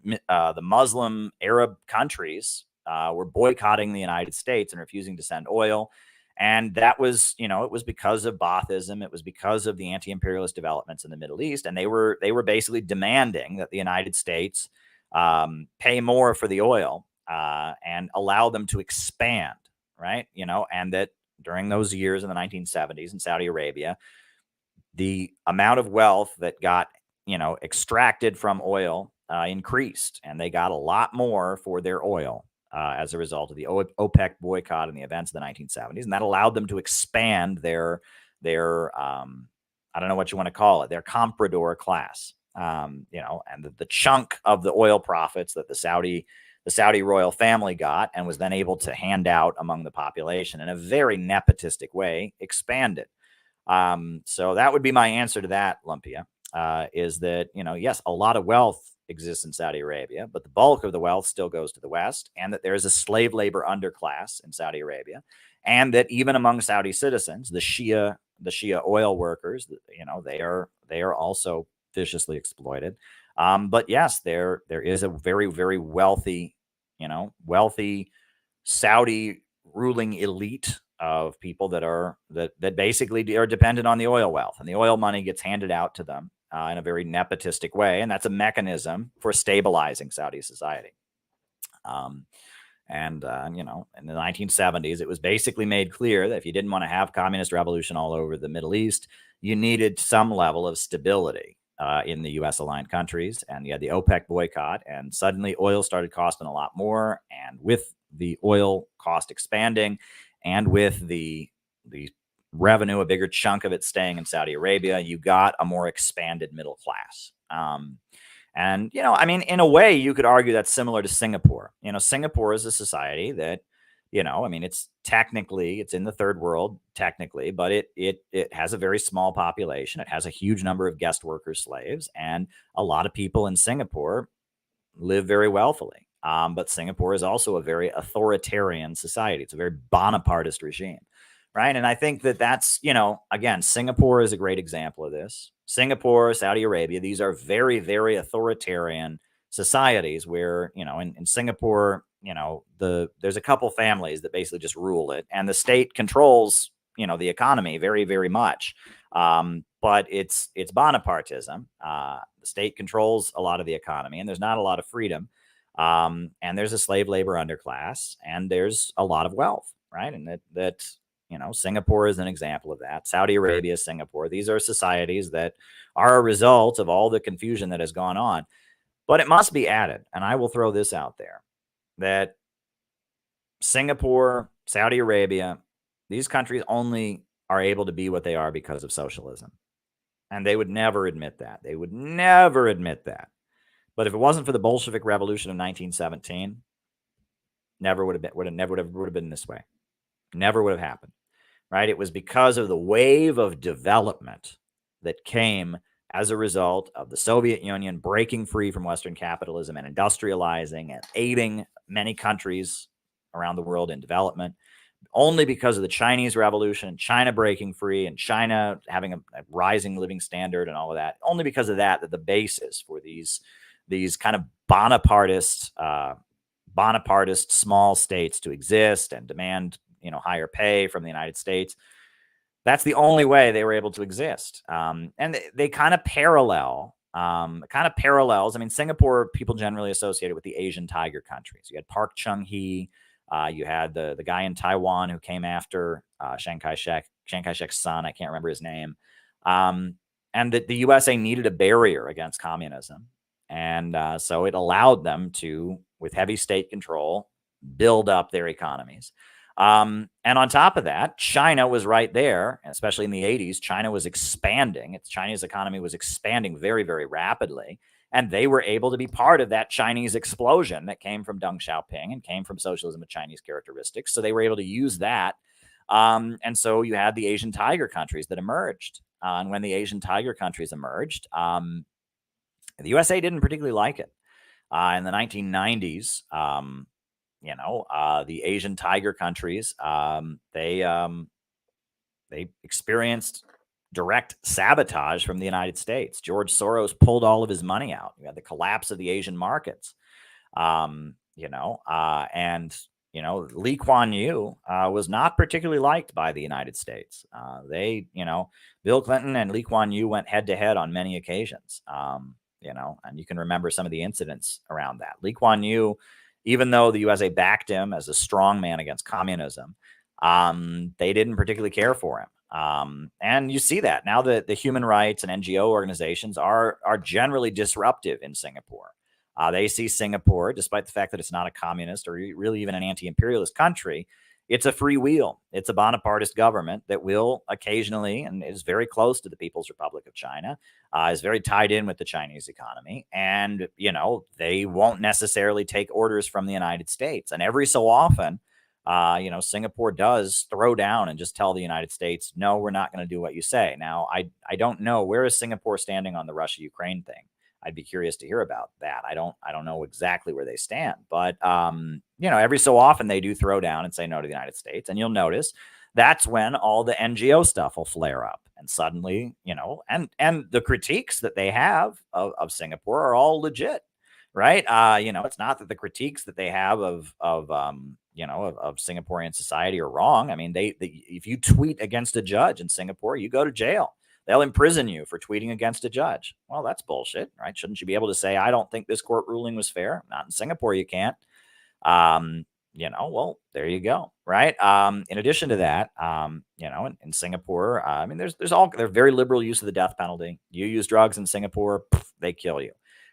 the Muslim Arab countries were boycotting the United States and refusing to send oil. And that was, it was because of Baathism. It was because of the anti-imperialist developments in the Middle East. And they were basically demanding that the United States pay more for the oil and allow them to expand, right? And that during those years in the 1970s in Saudi Arabia, the amount of wealth that got, extracted from oil increased, and they got a lot more for their oil as a result of the OPEC boycott and the events of the 1970s. And that allowed them to expand their I don't know what you want to call it, their comprador class, and the chunk of the oil profits that the Saudi royal family got and was then able to hand out among the population in a very nepotistic way expanded. So that would be my answer to that, Lumpia, is that, yes, a lot of wealth exists in Saudi Arabia, but the bulk of the wealth still goes to the West, and that there is a slave labor underclass in Saudi Arabia, and that even among Saudi citizens, the Shia oil workers, they are also viciously exploited. But yes, there is a very, very wealthy Saudi ruling elite of people that basically are dependent on the oil wealth, and the oil money gets handed out to them in a very nepotistic way, and that's a mechanism for stabilizing Saudi society. In the 1970s, it was basically made clear that if you didn't want to have communist revolution all over the Middle East, you needed some level of stability in the U.S. aligned countries, and you had the OPEC boycott, and suddenly oil started costing a lot more, and with the oil cost expanding, and with the revenue, a bigger chunk of it staying in Saudi Arabia, you got a more expanded middle class. And, in a way, you could argue that's similar to Singapore. Singapore is a society that, it's in the third world technically, but it has a very small population. It has a huge number of guest workers, slaves, and a lot of people in Singapore live very wealthily. But Singapore is also a very authoritarian society. It's a very Bonapartist regime, right? And I think that's, again, Singapore is a great example of this. Singapore, Saudi Arabia, these are very, very authoritarian societies where, in Singapore, there's a couple families that basically just rule it, and the state controls, the economy very, very much. But it's Bonapartism. The state controls a lot of the economy, and there's not a lot of freedom. And there's a slave labor underclass, and there's a lot of wealth, right? And that Singapore is an example of that. Saudi Arabia, Singapore, these are societies that are a result of all the confusion that has gone on. But it must be added, and I will throw this out there, that Singapore, Saudi Arabia, these countries only are able to be what they are because of socialism. And they would never admit that. They would never admit that. But if it wasn't for the Bolshevik Revolution of 1917, never would have been this way. Never would have happened, right? It was because of the wave of development that came as a result of the Soviet Union breaking free from Western capitalism and industrializing and aiding many countries around the world in development. Only because of the Chinese Revolution, China breaking free, and China having a rising living standard and all of that. Only because of that the basis for these kind of Bonapartist small states to exist and demand higher pay from the United States. That's the only way they were able to exist. And they kind of parallels. Singapore, people generally associated with the Asian tiger countries. You had Park Chung-hee. You had the guy in Taiwan who came after Chiang Kai-shek's son. I can't remember his name. And that the USA needed a barrier against communism. And so it allowed them to, with heavy state control, build up their economies. And on top of that, China was right there, especially in the 80s. China was expanding. China's economy was expanding very, very rapidly. And they were able to be part of that Chinese explosion that came from Deng Xiaoping and came from socialism with Chinese characteristics. So they were able to use that. And so you had the Asian tiger countries that emerged. And when the Asian tiger countries emerged, the USA didn't particularly like it. In the 1990s, the Asian tiger countries, they experienced direct sabotage from the United States. George Soros pulled all of his money out. You had the collapse of the Asian markets. And Lee Kuan Yew was not particularly liked by the United States. Bill Clinton and Lee Kuan Yew went head to head on many occasions. And you can remember some of the incidents around that. Lee Kuan Yew, even though the USA backed him as a strong man against communism, they didn't particularly care for him. And you see that now that the human rights and NGO organizations are generally disruptive in Singapore. They see Singapore, despite the fact that it's not a communist or really even an anti-imperialist country, it's a free wheel. It's a Bonapartist government that will occasionally, and is very close to the People's Republic of China, is very tied in with the Chinese economy. And, they won't necessarily take orders from the United States. And every so often, Singapore does throw down and just tell the United States, no, we're not going to do what you say. Now, I don't know. Where is Singapore standing on the Russia-Ukraine thing? I'd be curious to hear about that. I don't know exactly where they stand, but every so often they do throw down and say no to the United States. And you'll notice that's when all the NGO stuff will flare up. And suddenly, and the critiques that they have of Singapore are all legit, right? It's not that the critiques that they have of Singaporean society are wrong. I mean, if you tweet against a judge in Singapore, you go to jail. They'll imprison you for tweeting against a judge. Well, that's bullshit, right? Shouldn't you be able to say, I don't think this court ruling was fair? Not in Singapore, you can't. Well, there you go, right? In addition to that, in Singapore, there's very liberal use of the death penalty. You use drugs in Singapore, they kill you,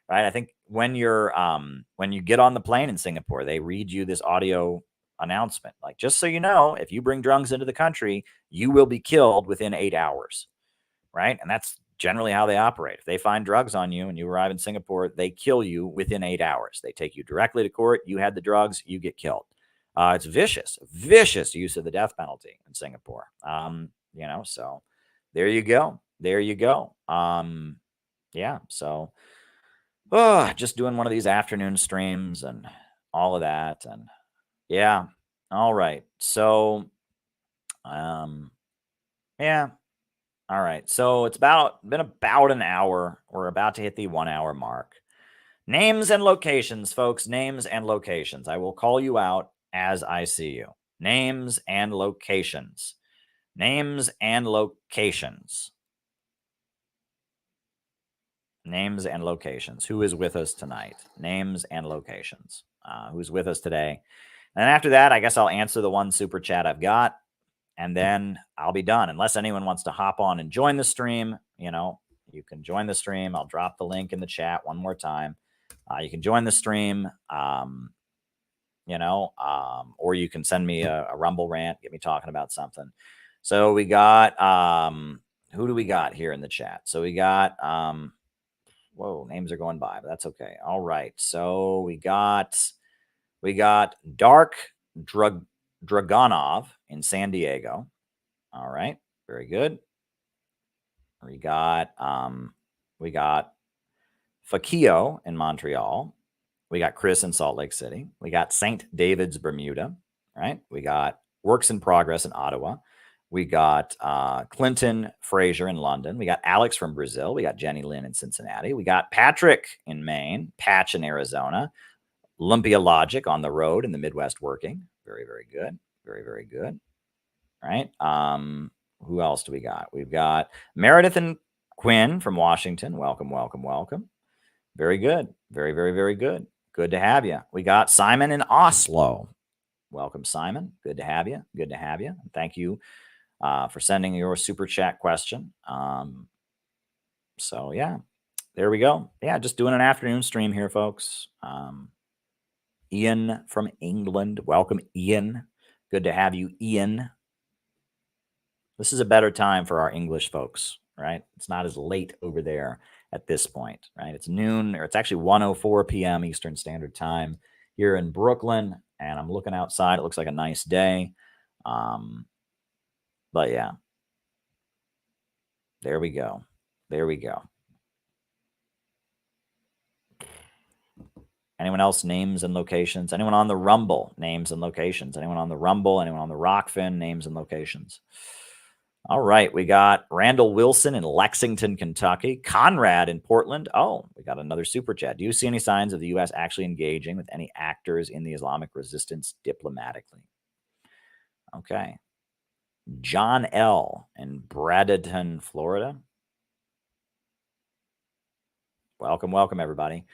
right? I think when you get on the plane in Singapore, they read you this audio announcement, like, just so you know, if you bring drugs into the country, you will be killed within 8 hours. Right. And that's generally how they operate. If they find drugs on you and you arrive in Singapore, they kill you within 8 hours. They take you directly to court. You had the drugs, you get killed. It's vicious use of the death penalty in Singapore. So there you go. So just doing one of these afternoon streams and all of that. And yeah. All right. So, all right, so it's been about an hour. We're about to hit the 1 hour mark. Names and locations, folks. Names and locations. I will call you out as I see you. Names and locations. Names and locations. Names and locations. Who is with us tonight? Names and locations. Who's with us today? And after that, I guess I'll answer the one super chat I've got. And then I'll be done. Unless anyone wants to hop on and join the stream, you can join the stream. I'll drop the link in the chat one more time. You can join the stream, or you can send me a Rumble rant, get me talking about something. So we got, who do we got here in the chat? So we got, names are going by, but that's okay. All right. So we got Dark Dragonov in San Diego. All right, very good. We got Fakio in Montreal. We got Chris in Salt Lake City. We got St. David's, Bermuda. Right. We got Works in Progress in Ottawa. We got Clinton Fraser in London. We got Alex from Brazil. We got Jenny Lynn in Cincinnati. We got Patrick in Maine. Patch in Arizona. Olympia Logic on the road in the Midwest working. Very, very good. Very, very good. Right. Who else do we got? We've got Meredith and Quinn from Washington. Welcome, welcome, welcome. Very good. Very, very, very good. Good to have you. We got Simon in Oslo. Welcome, Simon. Good to have you. Good to have you. And thank you for sending your super chat question. So yeah, there we go. Yeah, just doing an afternoon stream here, folks. Ian from England. Welcome, Ian. Good to have you, Ian. This is a better time for our English folks, right? It's not as late over there at this point, right? It's noon, or it's actually 1:04 p.m. Eastern Standard Time here in Brooklyn, and I'm looking outside. It looks like a nice day. But yeah, there we go. There we go. Anyone else? Names and locations? Anyone on the Rumble? Names and locations? Anyone on the Rumble? Anyone on the Rockfin? Names and locations? All right, we got Randall Wilson in Lexington, Kentucky. Conrad in Portland. Oh, we got another super chat. Do you see any signs of the U.S. actually engaging with any actors in the Islamic resistance diplomatically? Okay. John L. in Bradenton, Florida. Welcome, welcome, everybody.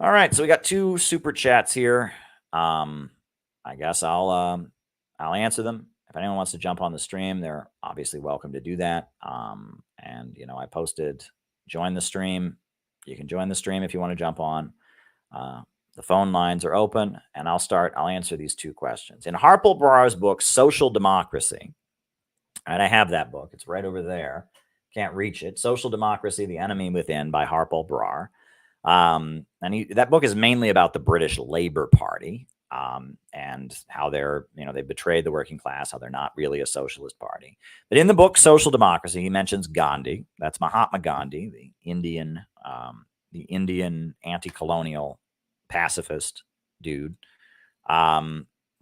All right, so we got two super chats here. I guess I'll answer them. If anyone wants to jump on the stream, they're obviously welcome to do that. And you know, I posted join the stream. You can join the stream if you want to jump on. The phone lines are open, and I'll answer these two questions. In Harpal Brar's book, Social Democracy, and I have that book. It's right over there. Can't reach it. Social Democracy, The Enemy Within by Harpal Brar. And that book is mainly about the British Labour Party and how they betrayed the working class, how they're not really a socialist party. But in the book Social Democracy, he mentions Gandhi. That's Mahatma Gandhi, the Indian anti-colonial pacifist dude,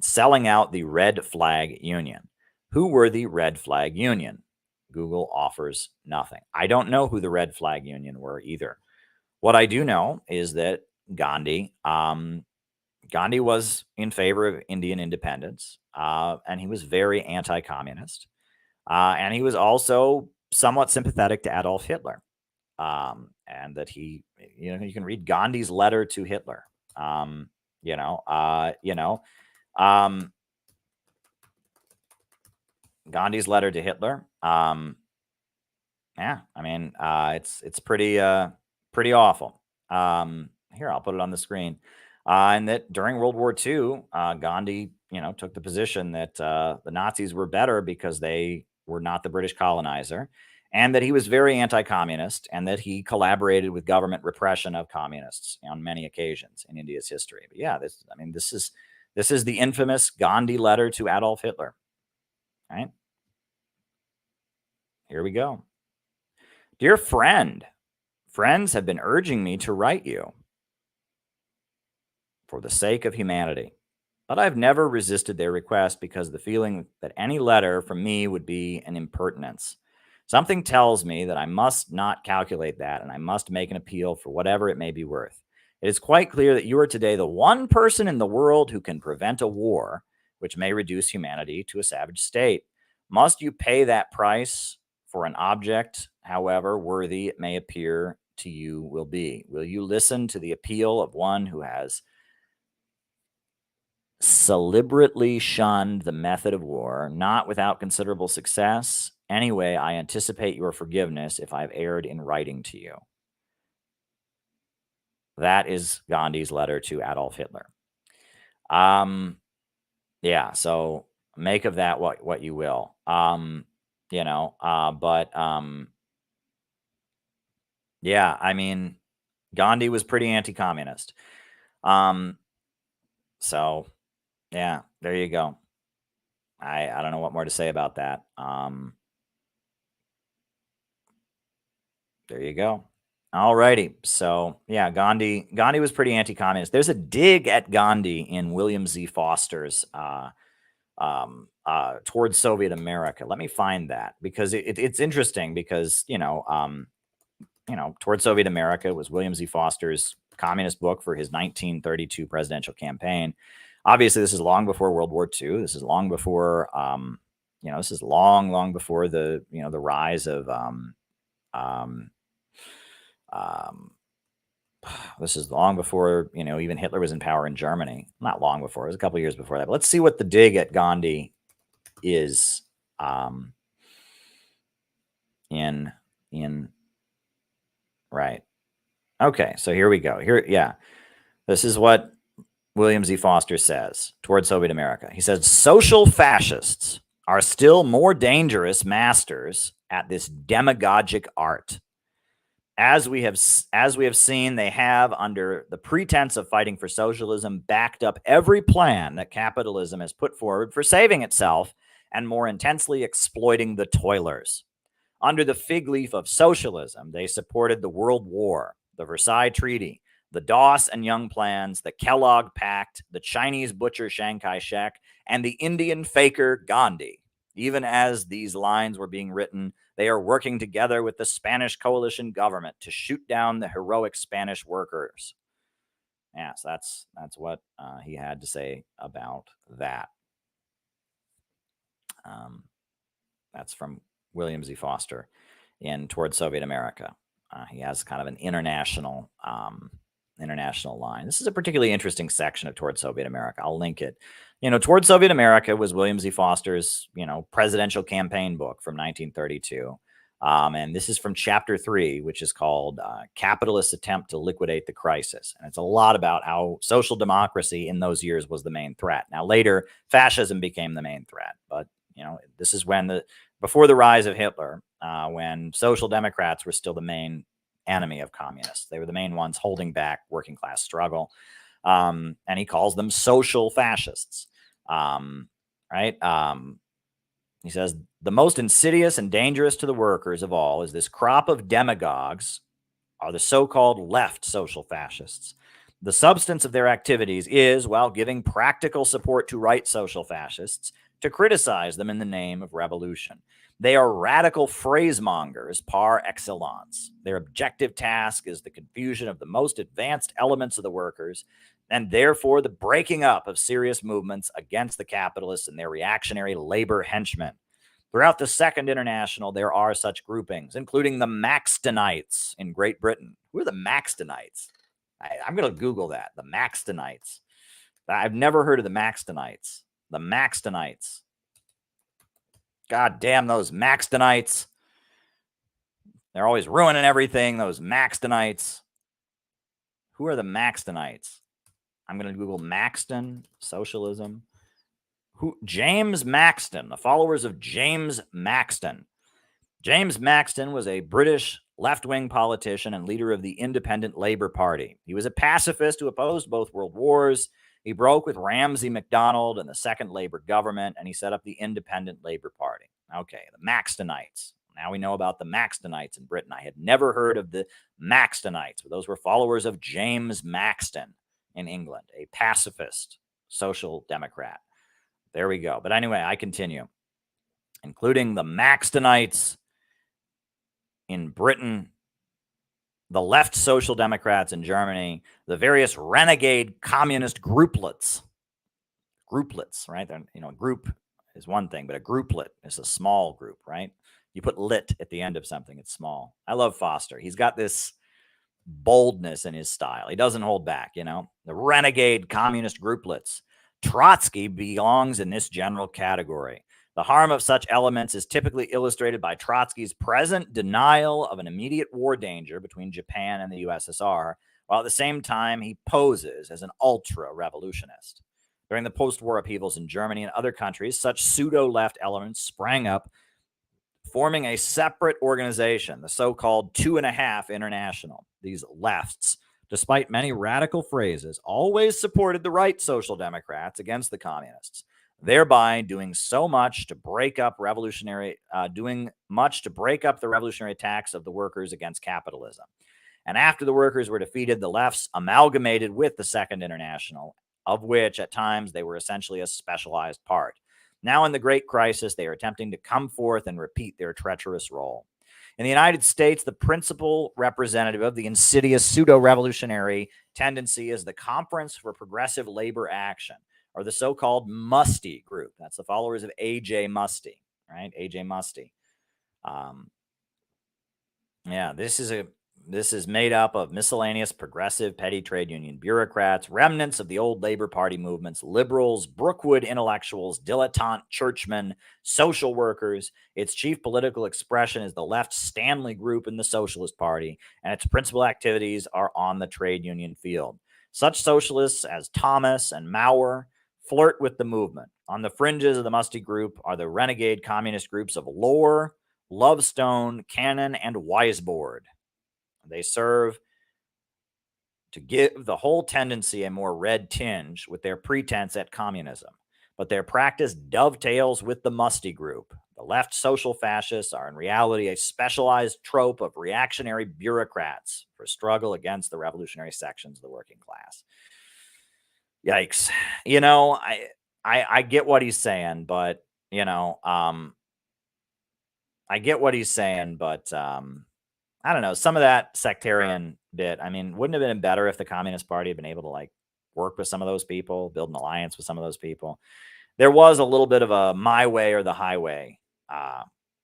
selling out the Red Flag Union. Who were the Red Flag Union? Google offers nothing. I don't know who the Red Flag Union were either. What I do know is that Gandhi was in favor of Indian independence, and he was very anti-communist, and he was also somewhat sympathetic to Adolf Hitler, and that you can read Gandhi's letter to Hitler. Gandhi's letter to Hitler. Yeah, I mean, it's pretty awful. Here, I'll put it on the screen. And that during World War II, Gandhi, took the position that the Nazis were better because they were not the British colonizer, and that he was very anti-communist, and that he collaborated with government repression of communists on many occasions in India's history. But yeah, this is the infamous Gandhi letter to Adolf Hitler. Right? Here we go. Dear friend, friends have been urging me to write you for the sake of humanity, but I've never resisted their request because of the feeling that any letter from me would be an impertinence. Something tells me that I must not calculate that, and I must make an appeal for whatever it may be worth. It is quite clear that you are today the one person in the world who can prevent a war which may reduce humanity to a savage state. Must you pay that price for an object, however worthy it may appear to you will be? Will you listen to the appeal of one who has deliberately shunned the method of war, not without considerable success? Anyway, I anticipate your forgiveness if I've erred in writing to you. That is Gandhi's letter to Adolf Hitler. Yeah, so make of that what you will. Yeah, I mean, Gandhi was pretty anti-communist. So yeah, there you go. I don't know what more to say about that. There you go. All righty. So yeah, Gandhi was pretty anti-communist. There's a dig at Gandhi in William Z. Foster's Towards Soviet America. Let me find that, because it's interesting, because Towards Soviet America was William Z. Foster's communist book for his 1932 presidential campaign. Obviously, this is long before World War II. This is long before this is long before the the rise of this is long before even Hitler was in power in Germany. Not long before, it was a couple of years before that. But let's see what the dig at Gandhi is in right. Okay, so here we go. This is what William Z. Foster says Towards Soviet America. He says, social fascists are still more dangerous masters at this demagogic art. As we have seen, they have, under the pretense of fighting for socialism, backed up every plan that capitalism has put forward for saving itself and more intensely exploiting the toilers. Under the fig leaf of socialism, they supported the World War, the Versailles Treaty, the Doss and Young plans, the Kellogg Pact, the Chinese butcher Chiang Kai-shek, and the Indian faker Gandhi. Even as these lines were being written, they are working together with the Spanish coalition government to shoot down the heroic Spanish workers. Yes, that's what he had to say about that. That's from William Z. Foster in Toward Soviet America. He has kind of an international line. This is a particularly interesting section of Toward Soviet America. I'll link it. Toward Soviet America was William Z. Foster's, presidential campaign book from 1932. And this is from chapter 3, which is called Capitalists Attempt to Liquidate the Crisis. And it's a lot about how social democracy in those years was the main threat. Now, later, fascism became the main threat. But, this is when before the rise of Hitler, when social democrats were still the main enemy of communists. They were the main ones holding back working class struggle. And he calls them social fascists. Right? He says, the most insidious and dangerous to the workers of all is this crop of demagogues are the so-called left social fascists. The substance of their activities is, while giving practical support to right social fascists, to criticize them in the name of revolution. They are radical phrasemongers par excellence. Their objective task is the confusion of the most advanced elements of the workers, and therefore the breaking up of serious movements against the capitalists and their reactionary labor henchmen. Throughout the Second International, there are such groupings, including the Maxtonites in Great Britain. Who are the Maxtonites? I'm going to Google that. The Maxtonites. I've never heard of the Maxtonites. The Maxtonites. God damn those Maxtonites. They're always ruining everything, those Maxtonites. Who are the Maxtonites? I'm going to Google Maxton, socialism. James Maxton, the followers of James Maxton. James Maxton was a British left-wing politician and leader of the Independent Labour Party. He was a pacifist who opposed both world wars. He broke with Ramsay MacDonald and the Second Labour government, and he set up the Independent Labour Party. Okay, the Maxtonites. Now we know about the Maxtonites in Britain. I had never heard of the Maxtonites, but those were followers of James Maxton in England, a pacifist social democrat. There we go. But anyway, I continue. Including the Maxtonites in Britain, the left social democrats in Germany, the various renegade communist grouplets. Grouplets, right? A group is one thing, but a grouplet is a small group, right? You put lit at the end of something, it's small. I love Foster. He's got this boldness in his style. He doesn't hold back, The renegade communist grouplets. Trotsky belongs in this general category. The harm of such elements is typically illustrated by Trotsky's present denial of an immediate war danger between Japan and the USSR, while at the same time he poses as an ultra-revolutionist. During the post-war upheavals in Germany and other countries, such pseudo-left elements sprang up, forming a separate organization, the so-called 2.5 International. These lefts, despite many radical phrases, always supported the right social democrats against the communists, thereby doing much to break up the revolutionary attacks of the workers against capitalism. And after the workers were defeated, the lefts amalgamated with the Second International, of which at times they were essentially a specialized part. Now in the Great Crisis, they are attempting to come forth and repeat their treacherous role. In the United States, the principal representative of the insidious pseudo-revolutionary tendency is the Conference for Progressive Labor Action, or the so-called Musty group. That's the followers of A.J. Musty, right? A.J. Musty. This is made up of miscellaneous progressive petty trade union bureaucrats, remnants of the old Labor Party movements, liberals, Brookwood intellectuals, dilettante churchmen, social workers. Its chief political expression is the Left Stanley Group in the Socialist Party, and its principal activities are on the trade union field. Such socialists as Thomas and Maurer flirt with the movement. On the fringes of the Musty Group are the renegade communist groups of Lohr, Lovestone, Cannon, and Weisbord. They serve to give the whole tendency a more red tinge with their pretense at communism, but their practice dovetails with the Musty Group. The left social fascists are in reality a specialized trope of reactionary bureaucrats for struggle against the revolutionary sections of the working class. Yikes. I get what he's saying, but I get what he's saying, but I don't know. Some of that sectarian bit, I mean, wouldn't it have been better if the Communist Party had been able to like work with some of those people, build an alliance with some of those people? There was a little bit of a my way or the highway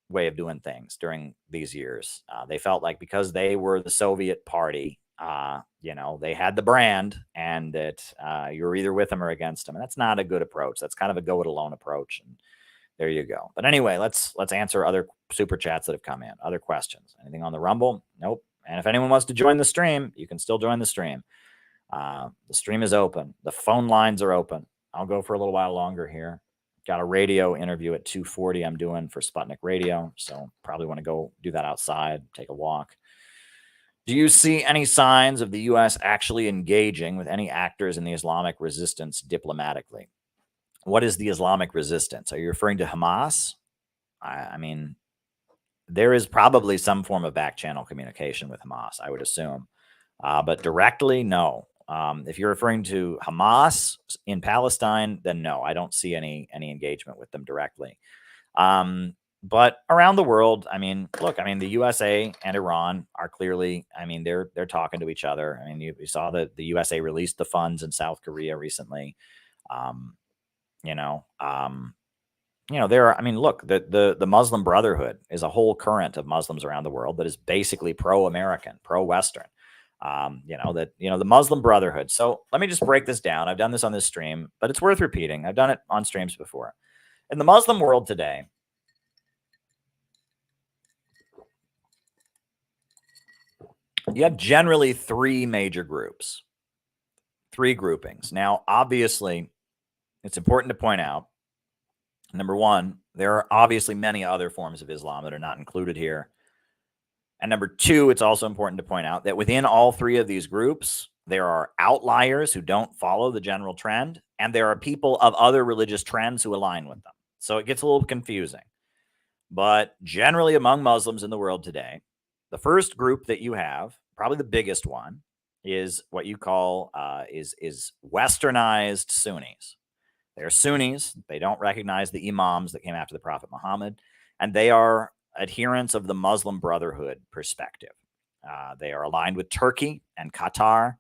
way of doing things during these years. They felt like because they were the Soviet party, they had the brand, and that you were either with them or against them. And that's not a good approach. That's kind of a go it alone approach. And there you go. But anyway, let's answer other super chats that have come in. Other questions. Anything on the Rumble? Nope. And if anyone wants to join the stream, you can still join the stream. The stream is open. The phone lines are open. I'll go for a little while longer here. Got a radio interview at 2:40 I'm doing for Sputnik Radio, so probably want to go do that outside, take a walk. Do you see any signs of the U.S. actually engaging with any actors in the Islamic resistance diplomatically? What is the Islamic resistance? Are you referring to Hamas? I mean, there is probably some form of back channel communication with Hamas, I would assume. But directly, no. If you're referring to Hamas in Palestine, then no, I don't see any engagement with them directly. But around the world, I mean, look, I mean, the USA and Iran are clearly, I mean, they're talking to each other. I mean, you saw that the USA released the funds in South Korea recently. There are, I mean, look, the Muslim Brotherhood is a whole current of Muslims around the world that is basically pro-American, pro-Western. The Muslim Brotherhood. So let me just break this down. I've done this on this stream, but it's worth repeating. I've done it on streams before. In the Muslim world today, you have generally three major groups, three groupings. Now, obviously, it's important to point out, number one, there are obviously many other forms of Islam that are not included here. And number two, it's also important to point out that within all three of these groups, there are outliers who don't follow the general trend, and there are people of other religious trends who align with them. So it gets a little confusing. But generally among Muslims in the world today, the first group that you have, probably the biggest one, is what you call is westernized Sunnis. They're Sunnis. They don't recognize the imams that came after the Prophet Muhammad, and they are adherents of the Muslim Brotherhood perspective. They are aligned with Turkey and Qatar.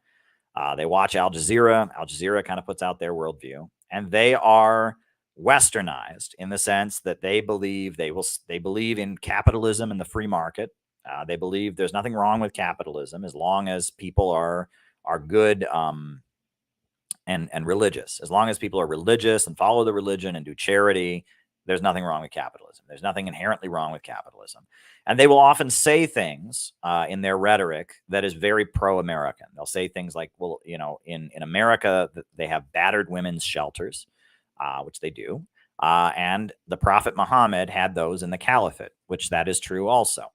They watch Al Jazeera. Al Jazeera kind of puts out their worldview, and they are westernized in the sense that they believe in capitalism and the free market. They believe there's nothing wrong with capitalism as long as people are good and religious. As long as people are religious and follow the religion and do charity, there's nothing wrong with capitalism. There's nothing inherently wrong with capitalism. And they will often say things in their rhetoric that is very pro-American. They'll say things like, well, in America, they have battered women's shelters, which they do. And the Prophet Muhammad had those in the caliphate, which that is true also.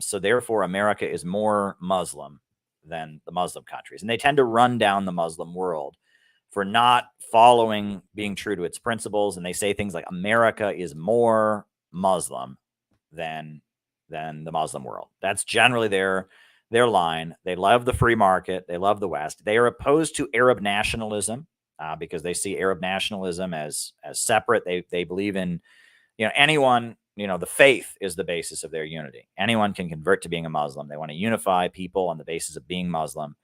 So therefore, America is more Muslim than the Muslim countries. And they tend to run down the Muslim world for not being true to its principles. And they say things like America is more Muslim than the Muslim world. That's generally their line. They love the free market. They love the West. They are opposed to Arab nationalism because they see Arab nationalism as separate. They believe in, anyone, the faith is the basis of their unity. Anyone can convert to being a Muslim. They want to unify people on the basis of being Muslim.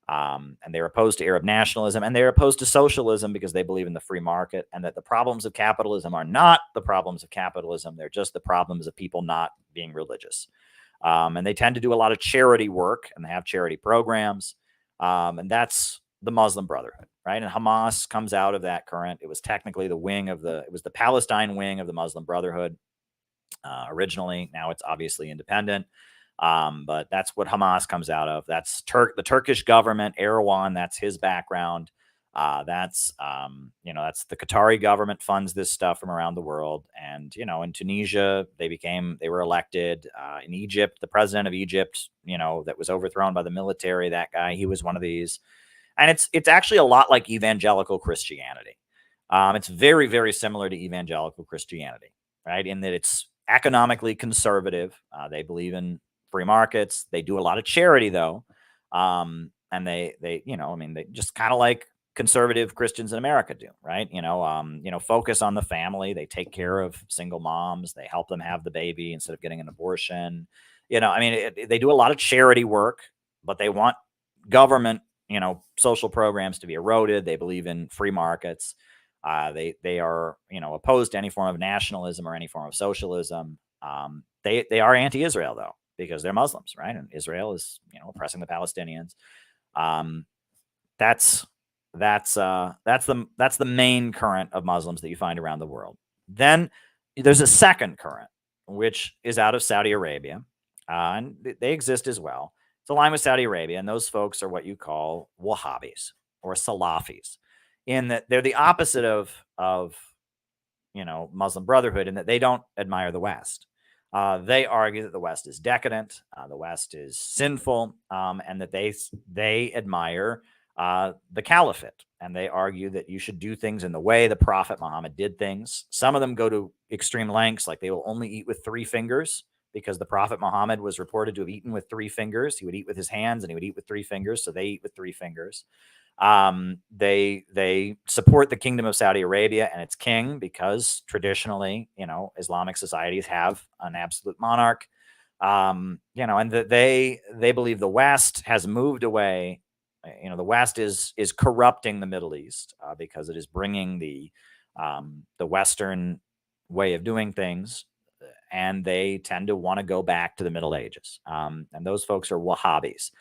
And they're opposed to Arab nationalism, and they're opposed to socialism because they believe in the free market, and that the problems of capitalism are not the problems of capitalism. They're just the problems of people not being religious. And they tend to do a lot of charity work, and they have charity programs. And that's the Muslim Brotherhood, right? And Hamas comes out of that current. It was technically it was the Palestine wing of the Muslim Brotherhood originally. Now it's obviously independent. But that's what Hamas comes out of. That's the Turkish government, Erdogan. That's his background. That's the Qatari government funds this stuff from around the world. And, in Tunisia, they were elected. In Egypt, the president of Egypt, that was overthrown by the military, that guy, he was one of these. And it's actually a lot like evangelical Christianity. It's very, very similar to evangelical Christianity, right? In that it's economically conservative. They believe in free markets. They do a lot of charity though. And they just kind of like conservative Christians in America do, right? Focus on the family. They take care of single moms. They help them have the baby instead of getting an abortion. They do a lot of charity work, but they want government, social programs to be eroded. They believe in free markets. They are, opposed to any form of nationalism or any form of socialism. They are anti-Israel though, because they're Muslims, right? And Israel is, oppressing the Palestinians. That's the main current of Muslims that you find around the world. Then there's a second current, which is out of Saudi Arabia, and they exist as well. It's aligned with Saudi Arabia, and those folks are what you call Wahhabis or Salafis, in that they're the opposite of Muslim Brotherhood, in that they don't admire the West. They argue that the West is decadent, the West is sinful, and that they admire the caliphate, and they argue that you should do things in the way the Prophet Muhammad did things. Some of them go to extreme lengths, like they will only eat with 3 fingers, because the Prophet Muhammad was reported to have eaten with 3 fingers. He would eat with his hands and he would eat with 3 fingers, so they eat with 3 fingers. They support the Kingdom of Saudi Arabia and its king, because traditionally, Islamic societies have an absolute monarch. And they believe the West has moved away. The West is corrupting the Middle East, because it is bringing the Western way of doing things, and they tend to want to go back to the Middle Ages. And those folks are Wahhabis.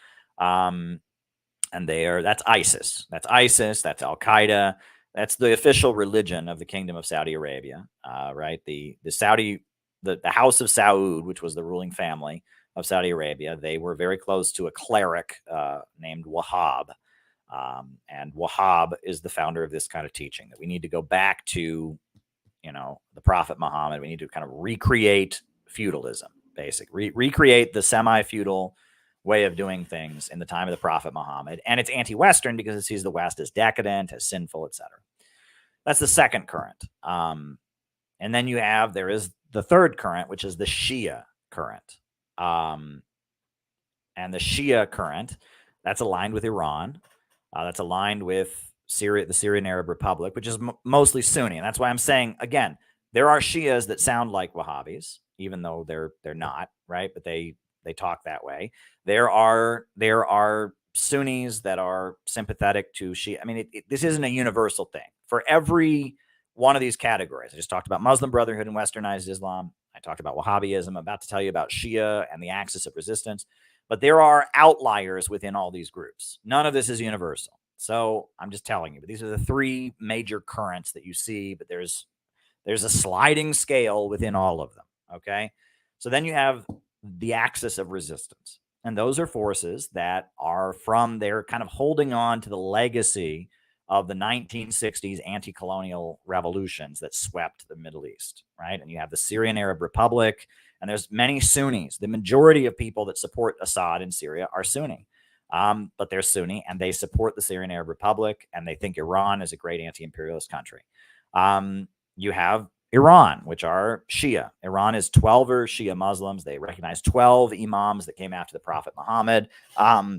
And that's ISIS. That's Al Qaeda. That's the official religion of the Kingdom of Saudi Arabia, right? The House of Saud, which was the ruling family of Saudi Arabia, they were very close to a cleric named Wahhab. And Wahhab is the founder of this kind of teaching, that we need to go back to, the Prophet Muhammad. We need to kind of recreate feudalism, basically. Recreate the semi-feudal way of doing things in the time of the Prophet Muhammad. And it's anti-Western because it sees the West as decadent, as sinful, etc. That's the second current. And then there is the third current, which is the Shia current. And the Shia current, that's aligned with Iran. That's aligned with Syria, the Syrian Arab Republic, which is mostly Sunni. And that's why I'm saying, again, there are Shias that sound like Wahhabis, even though they're not, right? But they talk that way. There are Sunnis that are sympathetic to Shia. This isn't a universal thing. For every one of these categories, I just talked about Muslim Brotherhood and Westernized Islam. I talked about Wahhabism. I'm about to tell you about Shia and the axis of resistance. But there are outliers within all these groups. None of this is universal. So I'm just telling you. But these are the 3 major currents that you see. But there's a sliding scale within all of them. Okay. So then you have the axis of resistance. And those are forces that are they're kind of holding on to the legacy of the 1960s anti-colonial revolutions that swept the Middle East, right? And you have the Syrian Arab Republic, and there's many Sunnis. The majority of people that support Assad in Syria are Sunni, but they're Sunni, and they support the Syrian Arab Republic, and they think Iran is a great anti-imperialist country. You have Iran, which are Shia. Iran is 12 Shia Muslims. They recognize 12 imams that came after the Prophet Muhammad.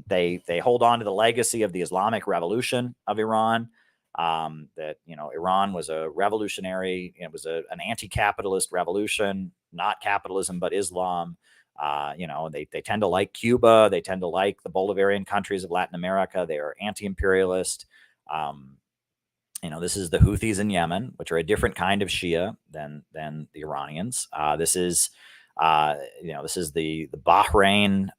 They hold on to the legacy of the Islamic Revolution of Iran. Iran was a revolutionary. It was an anti-capitalist revolution, not capitalism but Islam. They tend to like Cuba. They tend to like the Bolivarian countries of Latin America. They are anti-imperialist. This is the Houthis in Yemen, which are a different kind of Shia than the Iranians. This is the Bahrain,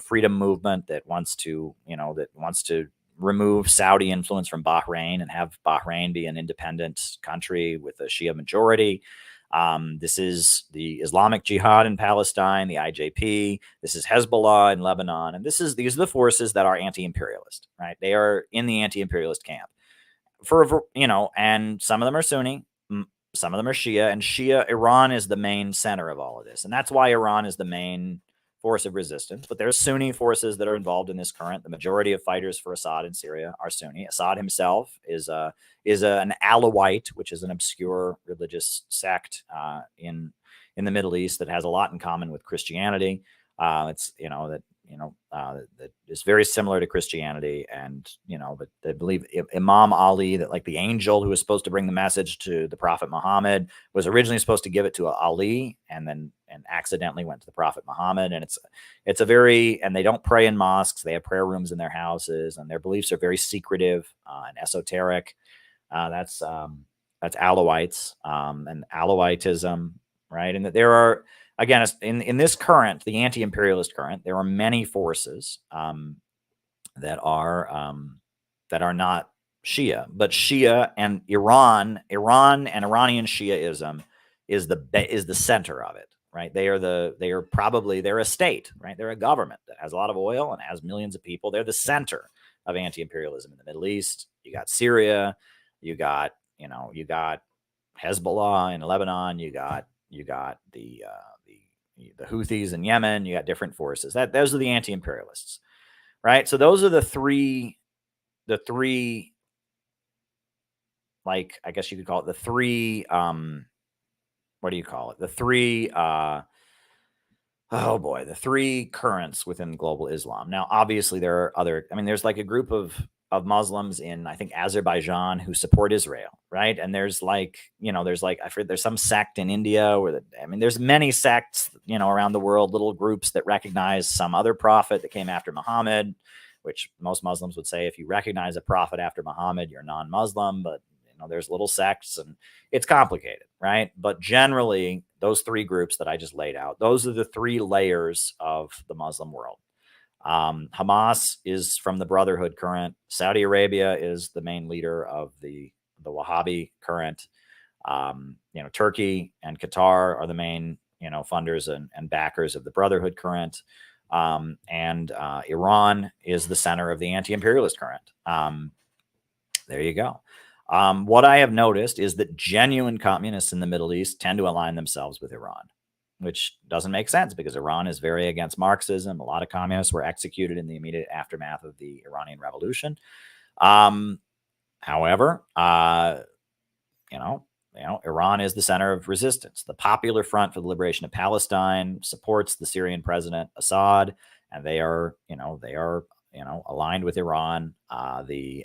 freedom movement that wants to remove Saudi influence from Bahrain and have Bahrain be an independent country with a Shia majority. This is the Islamic Jihad in Palestine, the IJP. This is Hezbollah in Lebanon, and these are the forces that are anti-imperialist, right? They are in the anti-imperialist camp. And some of them are Sunni, some of them are Shia, and Iran is the main center of all of this. And that's why Iran is the main force of resistance. But there's Sunni forces that are involved in this current. The majority of fighters for Assad in Syria are Sunni. Assad himself is an Alawite, which is an obscure religious sect in the Middle East that has a lot in common with Christianity. That that is very similar to Christianity, and but they believe Imam Ali, that like the angel who was supposed to bring the message to the Prophet Muhammad, was originally supposed to give it to Ali, and accidentally went to the Prophet Muhammad. And it's a very, and they don't pray in mosques; they have prayer rooms in their houses, and their beliefs are very secretive and esoteric. That's Alawites and Alawitism, right? And that there are, again, in this current, the anti-imperialist current, there are many forces that are not Shia, but Shia and Iran and Iranian Shiaism is the center of it, right? They're a state, right? They're a government that has a lot of oil and has millions of people. They're the center of anti-imperialism in the Middle East. You got Syria, you got Hezbollah in Lebanon, you got the Houthis in Yemen, you got different forces. Those are the anti-imperialists, right? So those are the three, like, I guess you could call it the three, what do you call it? The three, the three currents within global Islam. Now, obviously there are other, there's like a group of Muslims in, I think, Azerbaijan who support Israel, right? And there's like, I've heard there's some sect in India there's many sects, around the world, little groups that recognize some other prophet that came after Muhammad, which most Muslims would say if you recognize a prophet after Muhammad, you're non-Muslim, but there's little sects and it's complicated, right? But generally, those three groups that I just laid out, those are the three layers of the Muslim world. Hamas is from the Brotherhood current. Saudi Arabia is the main leader of the Wahhabi current. Turkey and Qatar are the main, funders and backers of the Brotherhood current. And Iran is the center of the anti-imperialist current. There you go. What I have noticed is that genuine communists in the Middle East tend to align themselves with Iran, which doesn't make sense because Iran is very against Marxism. A lot of communists were executed in the immediate aftermath of the Iranian Revolution. However, Iran is the center of resistance. The Popular Front for the Liberation of Palestine supports the Syrian president Assad, and they are aligned with Iran. The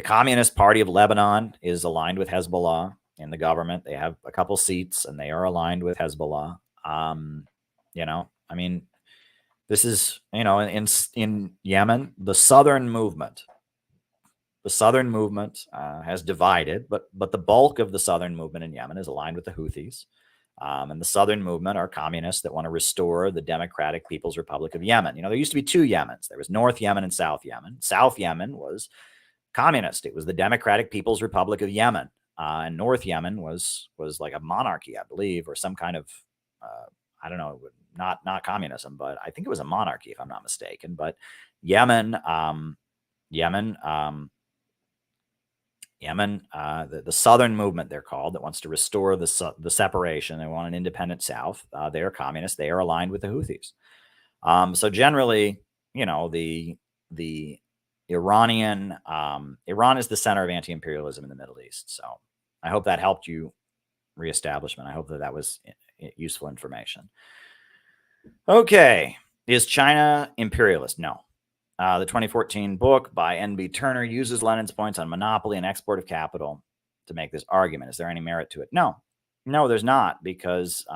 Communist Party of Lebanon is aligned with Hezbollah in the government. They have a couple seats and they are aligned with Hezbollah. This is, in Yemen, the Southern movement has divided, but the bulk of the Southern movement in Yemen is aligned with the Houthis. And the Southern movement are communists that want to restore the Democratic People's Republic of Yemen. There used to be two Yemens. There was North Yemen and South Yemen. South Yemen was communist. It was the Democratic People's Republic of Yemen. And North Yemen was like a monarchy, I believe, or some kind of, I don't know, not communism, but I think it was a monarchy, if I'm not mistaken. But Yemen, the Southern movement, they're called, that wants to restore the separation. They want an independent South. They are communists. They are aligned with the Houthis. So generally, the Iran is the center of anti-imperialism in the Middle East. So I hope that helped you reestablishment. I hope that was useful information. Okay. Is China imperialist? No. The 2014 book by N.B. Turner uses Lenin's points on monopoly and export of capital to make this argument. Is there any merit to it? No, there's not, because,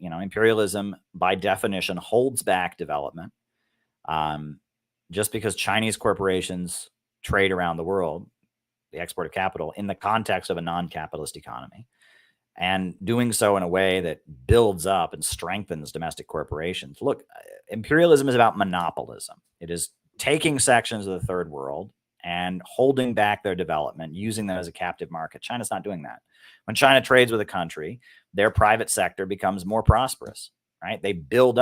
imperialism by definition holds back development. Just because Chinese corporations trade around the world, the export of capital in the context of a non-capitalist economy, and doing so in a way that builds up and strengthens domestic corporations. Look, imperialism is about monopolism. It is taking sections of the third world and holding back their development, using them as a captive market. China's not doing that. When China trades with a country, their private sector becomes more prosperous, right? They build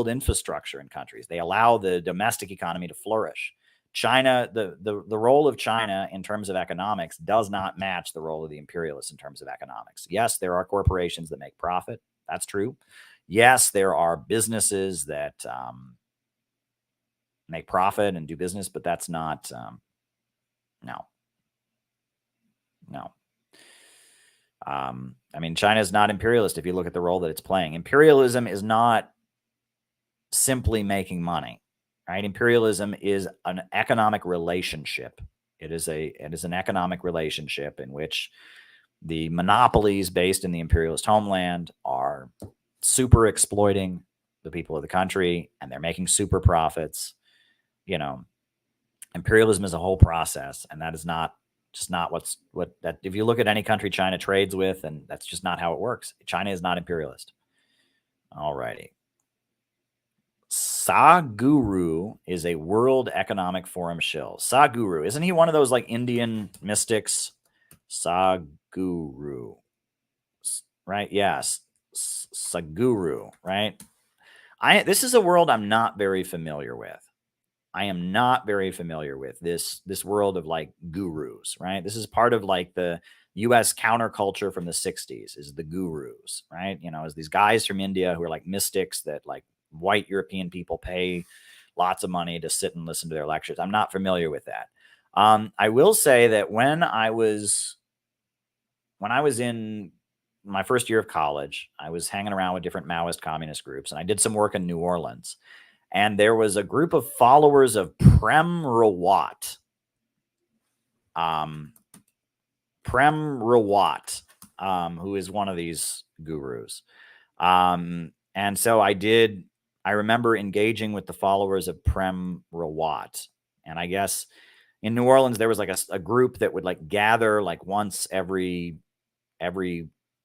infrastructure in countries. They allow the domestic economy to flourish. China, the role of China in terms of economics does not match the role of the imperialists in terms of economics. Yes, there are corporations that make profit. That's true. Yes, there are businesses that make profit and do business, but that's not, no. China is not imperialist if you look at the role that it's playing. Imperialism is not simply making money, right? Imperialism is an economic relationship. It is an economic relationship in which the monopolies based in the imperialist homeland are super exploiting the people of the country, and they're making super profits. You know, imperialism is a whole process, and that is not what that. If you look at any country China trades with, and that's just not how it works. China is not imperialist. All righty. Sadhguru is a World Economic Forum shill. Sadhguru, isn't he one of those like Indian mystics? Sadhguru, right? Yes, Sadhguru, right? This is a world I'm not very familiar with. I am not very familiar with this world of like gurus, right? This is part of like the US counterculture from the 60s is the gurus, right? You know, as these guys from India who are like mystics that like white European people pay lots of money to sit and listen to their lectures. I'm not familiar with that. I will say that when I was in my first year of college, I was hanging around with different Maoist communist groups, and I did some work in New Orleans. And there was a group of followers of Prem Rawat. Who is one of these gurus. And so I remember engaging with the followers of Prem Rawat. And I guess in New Orleans, there was like a group that would like gather like once every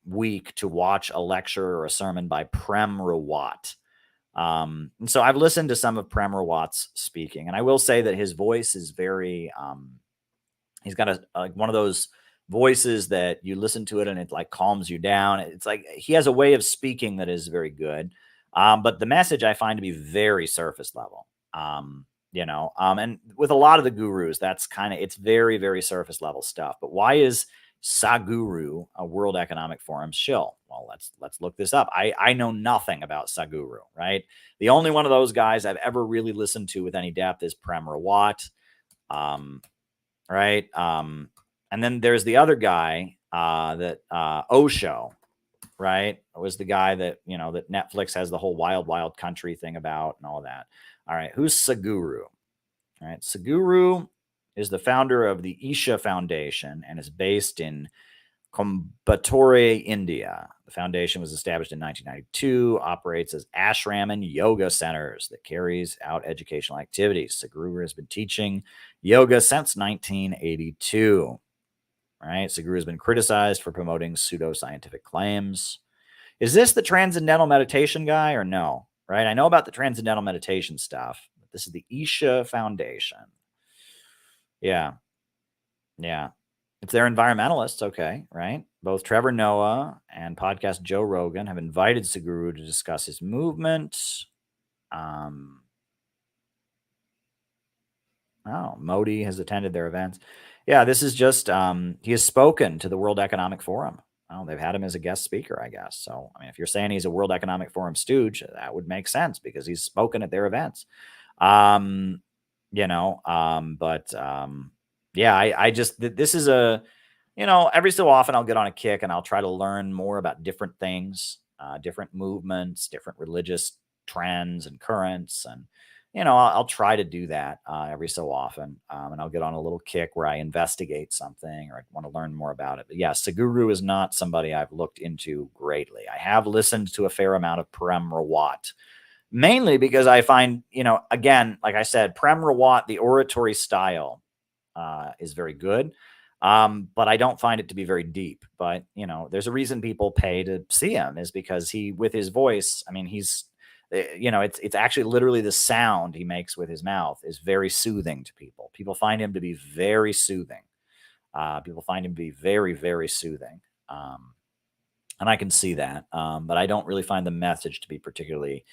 week to watch a lecture or a sermon by Prem Rawat. And so I've listened to some of Prem Rawat's speaking, and I will say that his voice is very, he's got one of those voices that you listen to it and it like calms you down. It's like he has a way of speaking that is very good. But the message I find to be very surface level, and with a lot of the gurus, it's very, very surface level stuff. But why is Sadhguru a World Economic Forum shill? Well, let's look this up. I know nothing about Sadhguru, right? The only one of those guys I've ever really listened to with any depth is Prem Rawat, right? And then there's the other guy that Osho, right? It was the guy that that Netflix has the whole Wild Wild Country thing about and all that. All right, who's Sadhguru? All right, Sadhguru is the founder of the Isha Foundation and is based in Coimbatore, India. The foundation was established in 1992, operates as ashram and yoga centers that carries out educational activities. Sadhguru has been teaching yoga since 1982. Right? Sadhguru has been criticized for promoting pseudoscientific claims. Is this the transcendental meditation guy or no? Right? I know about the transcendental meditation stuff, but this is the Isha Foundation. Yeah. If they're environmentalists, okay, right? Both Trevor Noah and podcast Joe Rogan have invited Sadhguru to discuss his movement. Modi has attended their events. Yeah, this is just, he has spoken to the World Economic Forum. Oh, they've had him as a guest speaker, I guess. So, I mean, if you're saying he's a World Economic Forum stooge, that would make sense because he's spoken at their events. This is a, every so often I'll get on a kick and I'll try to learn more about different things, different movements, different religious trends and currents. And, I'll try to do that every so often. And I'll get on a little kick where I investigate something or I want to learn more about it. But yeah, Sadhguru is not somebody I've looked into greatly. I have listened to a fair amount of Prem Rawat, mainly because I find, again, like I said, Prem Rawat, the oratory style is very good. But I don't find it to be very deep. But, there's a reason people pay to see him is because with his voice, I mean, it's actually literally the sound he makes with his mouth is very soothing to people. People find him to be very soothing. People find him to be very, very soothing. And I can see that. But I don't really find the message to be particularly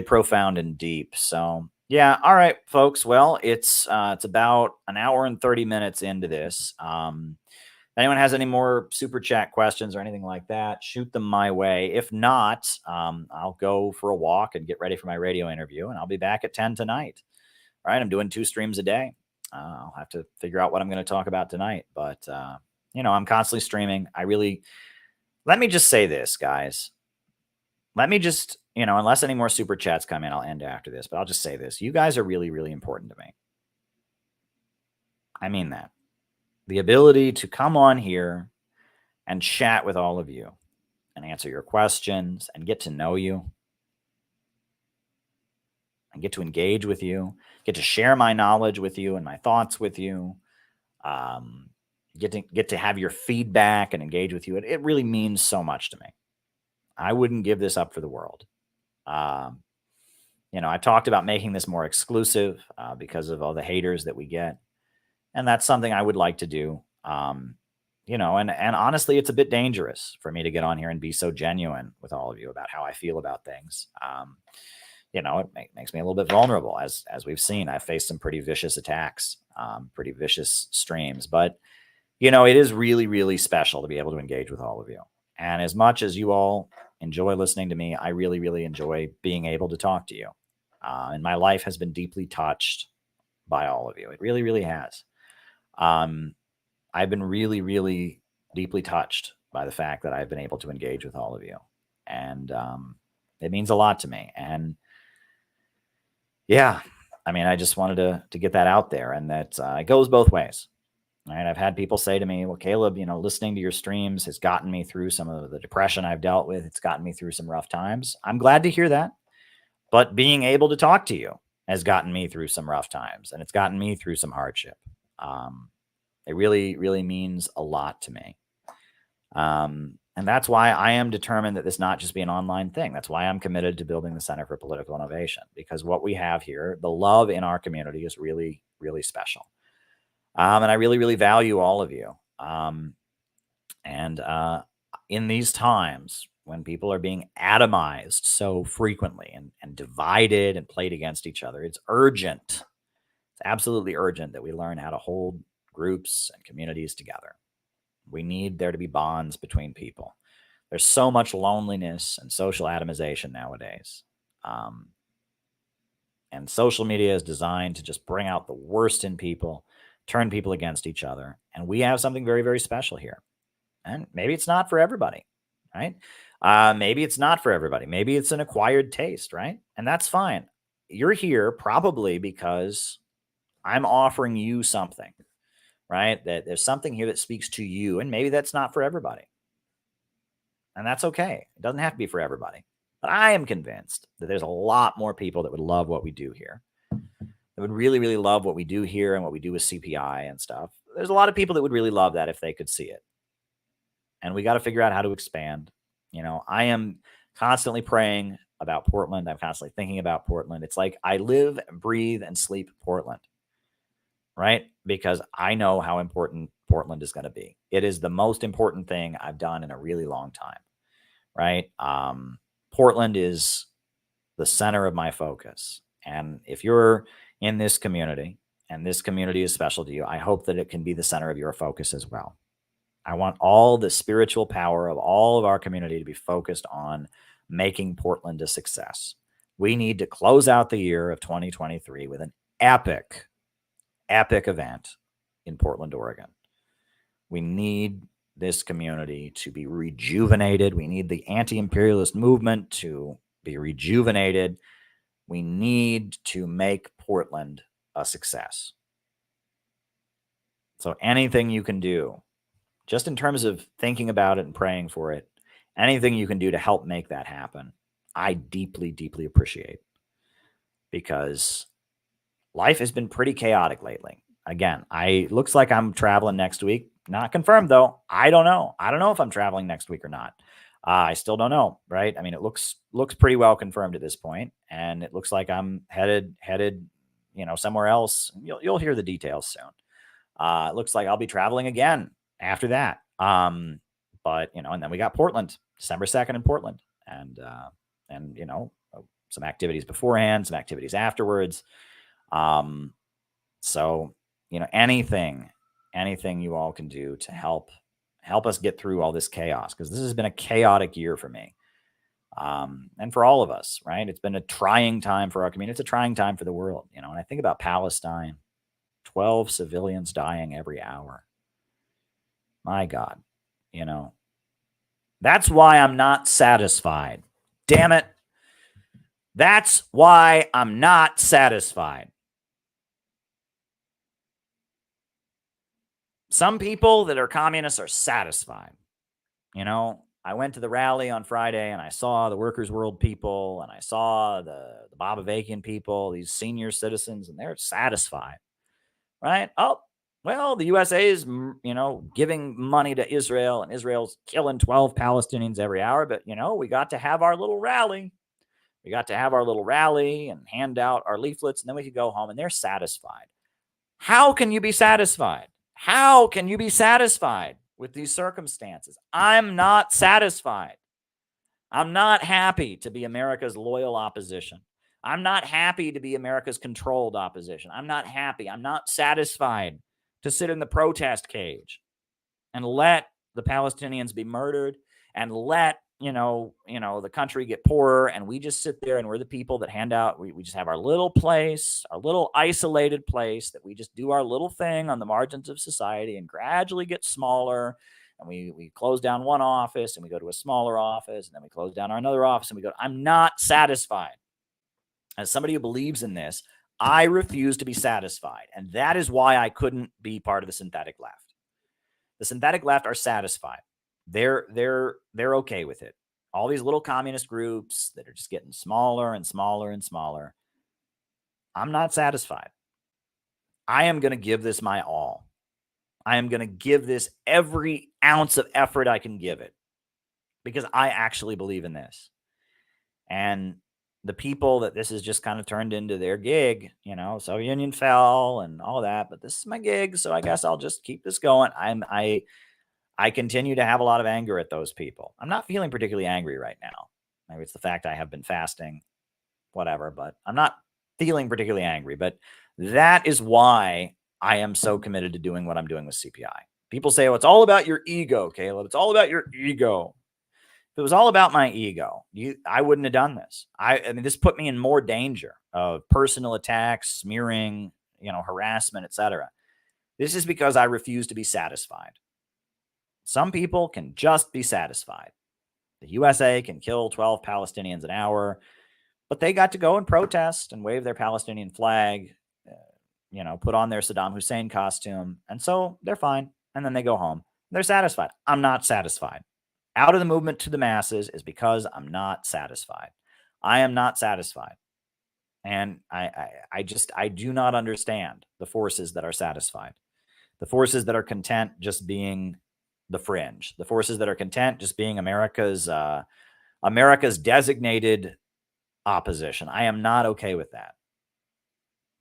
profound and deep. So yeah. All right, folks. Well, it's about an hour and 30 minutes into this. If anyone has any more super chat questions or anything like that, shoot them my way. If not, I'll go for a walk and get ready for my radio interview, and I'll be back at 10 tonight. All right. I'm doing 2 streams a day. I'll have to figure out what I'm going to talk about tonight, but I'm constantly streaming. Let me just say this, guys. let me just, unless any more super chats come in, I'll end after this, but I'll just say this. You guys are really, really important to me. I mean that. The ability to come on here and chat with all of you and answer your questions and get to know you and get to engage with you, get to share my knowledge with you and my thoughts with you, get to have your feedback and engage with you. It really means so much to me. I wouldn't give this up for the world. I talked about making this more exclusive because of all the haters that we get. And that's something I would like to do. And honestly, it's a bit dangerous for me to get on here and be so genuine with all of you about how I feel about things. It makes me a little bit vulnerable. As we've seen, I've faced some pretty vicious attacks, pretty vicious streams. But, it is really, really special to be able to engage with all of you. And as much as you all enjoy listening to me, I really, really enjoy being able to talk to you. And my life has been deeply touched by all of you. It really, really has. I've been really, really deeply touched by the fact that I've been able to engage with all of you. And it means a lot to me. And yeah, I just wanted to get that out there, and that it goes both ways. Right? I've had people say to me, well, Caleb, listening to your streams has gotten me through some of the depression I've dealt with. It's gotten me through some rough times. I'm glad to hear that. But being able to talk to you has gotten me through some rough times, and it's gotten me through some hardship. It really, really means a lot to me. And that's why I am determined that this not just be an online thing. That's why I'm committed to building the Center for Political Innovation, because what we have here, the love in our community, is really, really special. And I really, really value all of you. And in these times when people are being atomized so frequently and divided and played against each other, it's urgent. It's absolutely urgent that we learn how to hold groups and communities together. We need there to be bonds between people. There's so much loneliness and social atomization nowadays. And social media is designed to just bring out the worst in people, turn people against each other. And we have something very, very special here. And maybe it's not for everybody, right? Maybe it's not for everybody. Maybe it's an acquired taste, right? And that's fine. You're here probably because I'm offering you something, right? That there's something here that speaks to you, and maybe that's not for everybody. And that's okay. It doesn't have to be for everybody. But I am convinced that there's a lot more people that would love what we do here. That would really, really love what we do here and what we do with CPI and stuff. There's a lot of people that would really love that if they could see it. And we got to figure out how to expand. I am constantly praying about Portland. I'm constantly thinking about Portland. It's like I live, breathe, and sleep Portland, right? Because I know how important Portland is going to be. It is the most important thing I've done in a really long time, right? Portland is the center of my focus. And if you're in this community and this community is special to you, I hope that it can be the center of your focus as well. I want all the spiritual power of all of our community to be focused on making Portland a success. We need to close out the year of 2023 with an epic event in Portland, Oregon. We need this community to be rejuvenated. We need the anti-imperialist movement to be rejuvenated. We need to make Portland a success. So anything you can do, just in terms of thinking about it and praying for it, anything you can do to help make that happen, I deeply, deeply appreciate. Because life has been pretty chaotic lately. Again, looks like I'm traveling next week. Not confirmed, though. I don't know. I don't know if I'm traveling next week or not. I still don't know, right? I mean, it looks pretty well confirmed at this point, and it looks like I'm headed, somewhere else. You'll hear the details soon. It looks like I'll be traveling again after that. But and then we got Portland, December 2nd in Portland, and some activities beforehand, some activities afterwards. So anything you all can do to help us get through all this chaos, because this has been a chaotic year for me. And for all of us, right? It's been a trying time for our community. It's a trying time for the world, and I think about Palestine, 12 civilians dying every hour. My God, that's why I'm not satisfied damn it. That's why I'm not satisfied. Some people that are communists are satisfied. You know, I went to the rally on Friday and I saw the Workers' World people and I saw the Bobavakian people, these senior citizens, and they're satisfied, right? Oh, well, the USA is, giving money to Israel and Israel's killing 12 Palestinians every hour. But, we got to have our little rally. We got to have our little rally and hand out our leaflets, and then we could go home, and they're satisfied. How can you be satisfied? How can you be satisfied with these circumstances? I'm not satisfied. I'm not happy to be America's loyal opposition. I'm not happy to be America's controlled opposition. I'm not happy. I'm not satisfied to sit in the protest cage and let the Palestinians be murdered and let the country get poorer, and we just sit there and we're the people that hand out. We just have our little place, our little isolated place that we just do our little thing on the margins of society and gradually get smaller. And we close down one office and we go to a smaller office, and then we close down another office and we go. I'm not satisfied. As somebody who believes in this, I refuse to be satisfied, and that is why I couldn't be part of the synthetic left. The synthetic left are satisfied. They're okay with it. All these little communist groups that are just getting smaller and smaller and smaller. I'm not satisfied. I am going to give this my all. I am going to give this every ounce of effort I can give it because I actually believe in this. And the people that this has just kind of turned into their gig, Soviet Union fell and all that, but this is my gig, so I guess I'll just keep this going. I continue to have a lot of anger at those people. I'm not feeling particularly angry right now. Maybe it's the fact I have been fasting, whatever, but I'm not feeling particularly angry. But that is why I am so committed to doing what I'm doing with CPI. People say, well, it's all about your ego, Caleb. It's all about your ego. If it was all about my ego, I wouldn't have done this. I mean, this put me in more danger of personal attacks, smearing, harassment, etc. This is because I refuse to be satisfied. Some people can just be satisfied. The USA can kill 12 Palestinians an hour, but they got to go and protest and wave their Palestinian flag, put on their Saddam Hussein costume, and so they're fine. And then they go home. They're satisfied. I'm not satisfied. Out of the movement to the masses is because I'm not satisfied. I am not satisfied. And I do not understand the forces that are satisfied. The forces that are content just being the fringe. The forces that are content just being America's designated opposition. I am not okay with that.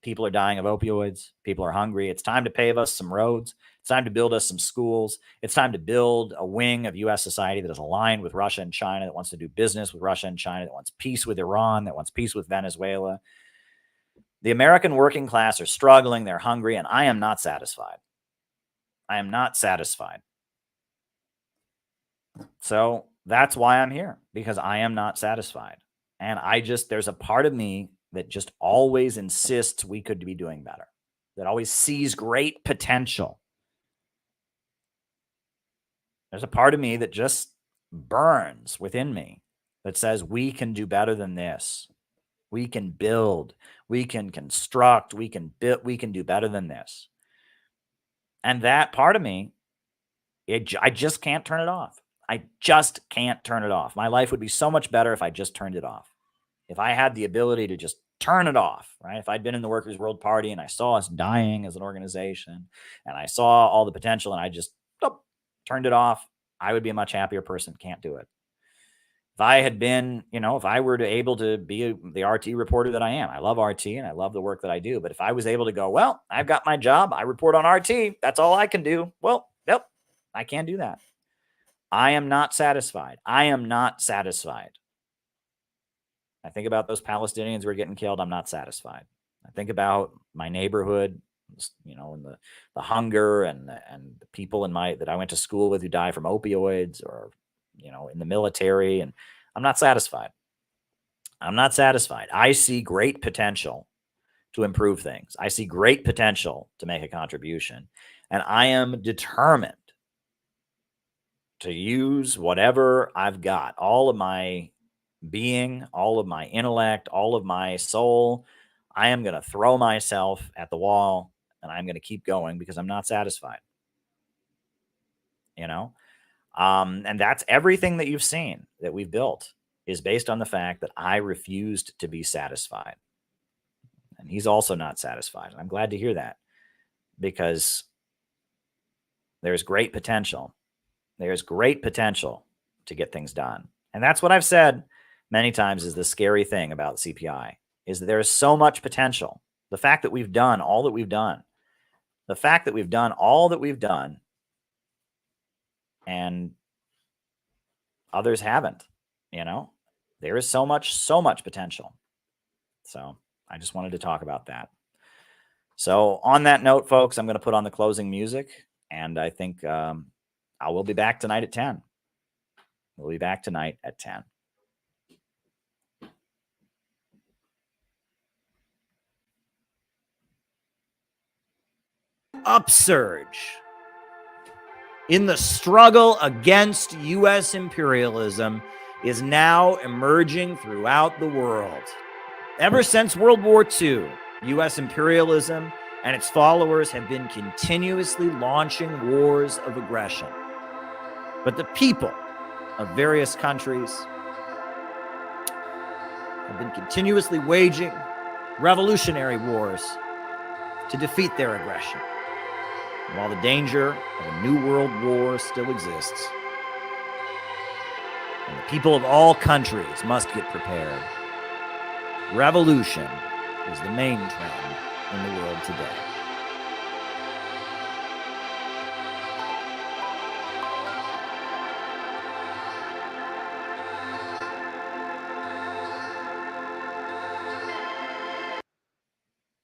People are dying of opioids. People are hungry. It's time to pave us some roads. It's time to build us some schools. It's time to build a wing of U.S. society that is aligned with Russia and China, that wants to do business with Russia and China, that wants peace with Iran, that wants peace with Venezuela. The American working class are struggling. They're hungry, and I am not satisfied. I am not satisfied. So that's why I'm here, because I am not satisfied. And there's a part of me that just always insists we could be doing better, that always sees great potential. There's a part of me that just burns within me that says we can do better than this. We can build, we can construct, we can do better than this. And that part of me, I just can't turn it off. I just can't turn it off. My life would be so much better if I just turned it off. If I had the ability to just turn it off, right? If I'd been in the Workers' World Party and I saw us dying as an organization and I saw all the potential and I just turned it off, I would be a much happier person. Can't do it. If I had been, if I were able to be the RT reporter that I am, I love RT and I love the work that I do. But if I was able to go, well, I've got my job, I report on RT, that's all I can do. Well, nope, I can't do that. I am not satisfied. I am not satisfied. I think about those Palestinians who are getting killed. I'm not satisfied. I think about my neighborhood, and the hunger and the people that I went to school with who die from opioids or, in the military. And I'm not satisfied. I'm not satisfied. I see great potential to improve things. I see great potential to make a contribution. And I am determined to use whatever I've got, all of my being, all of my intellect, all of my soul, I am going to throw myself at the wall and I'm going to keep going because I'm not satisfied. You know? And that's everything that you've seen that we've built is based on the fact that I refused to be satisfied. And he's also not satisfied. And I'm glad to hear that because there's great potential. There's great potential to get things done. And that's what I've said many times is the scary thing about CPI is that there is so much potential. The fact that we've done all that we've done, the fact that we've done all that we've done and others haven't, you know, there is so much potential. So I just wanted to talk about that. So on that note, folks, I'm going to put on the closing music and I think I will be back tonight at 10. We'll be back tonight at 10. Upsurge in the struggle against U.S. imperialism is now emerging throughout the world. Ever since World War II, U.S. imperialism and its followers have been continuously launching wars of aggression. But the people of various countries have been continuously waging revolutionary wars to defeat their aggression. And while the danger of a new world war still exists, and the people of all countries must get prepared, revolution is the main trend in the world today.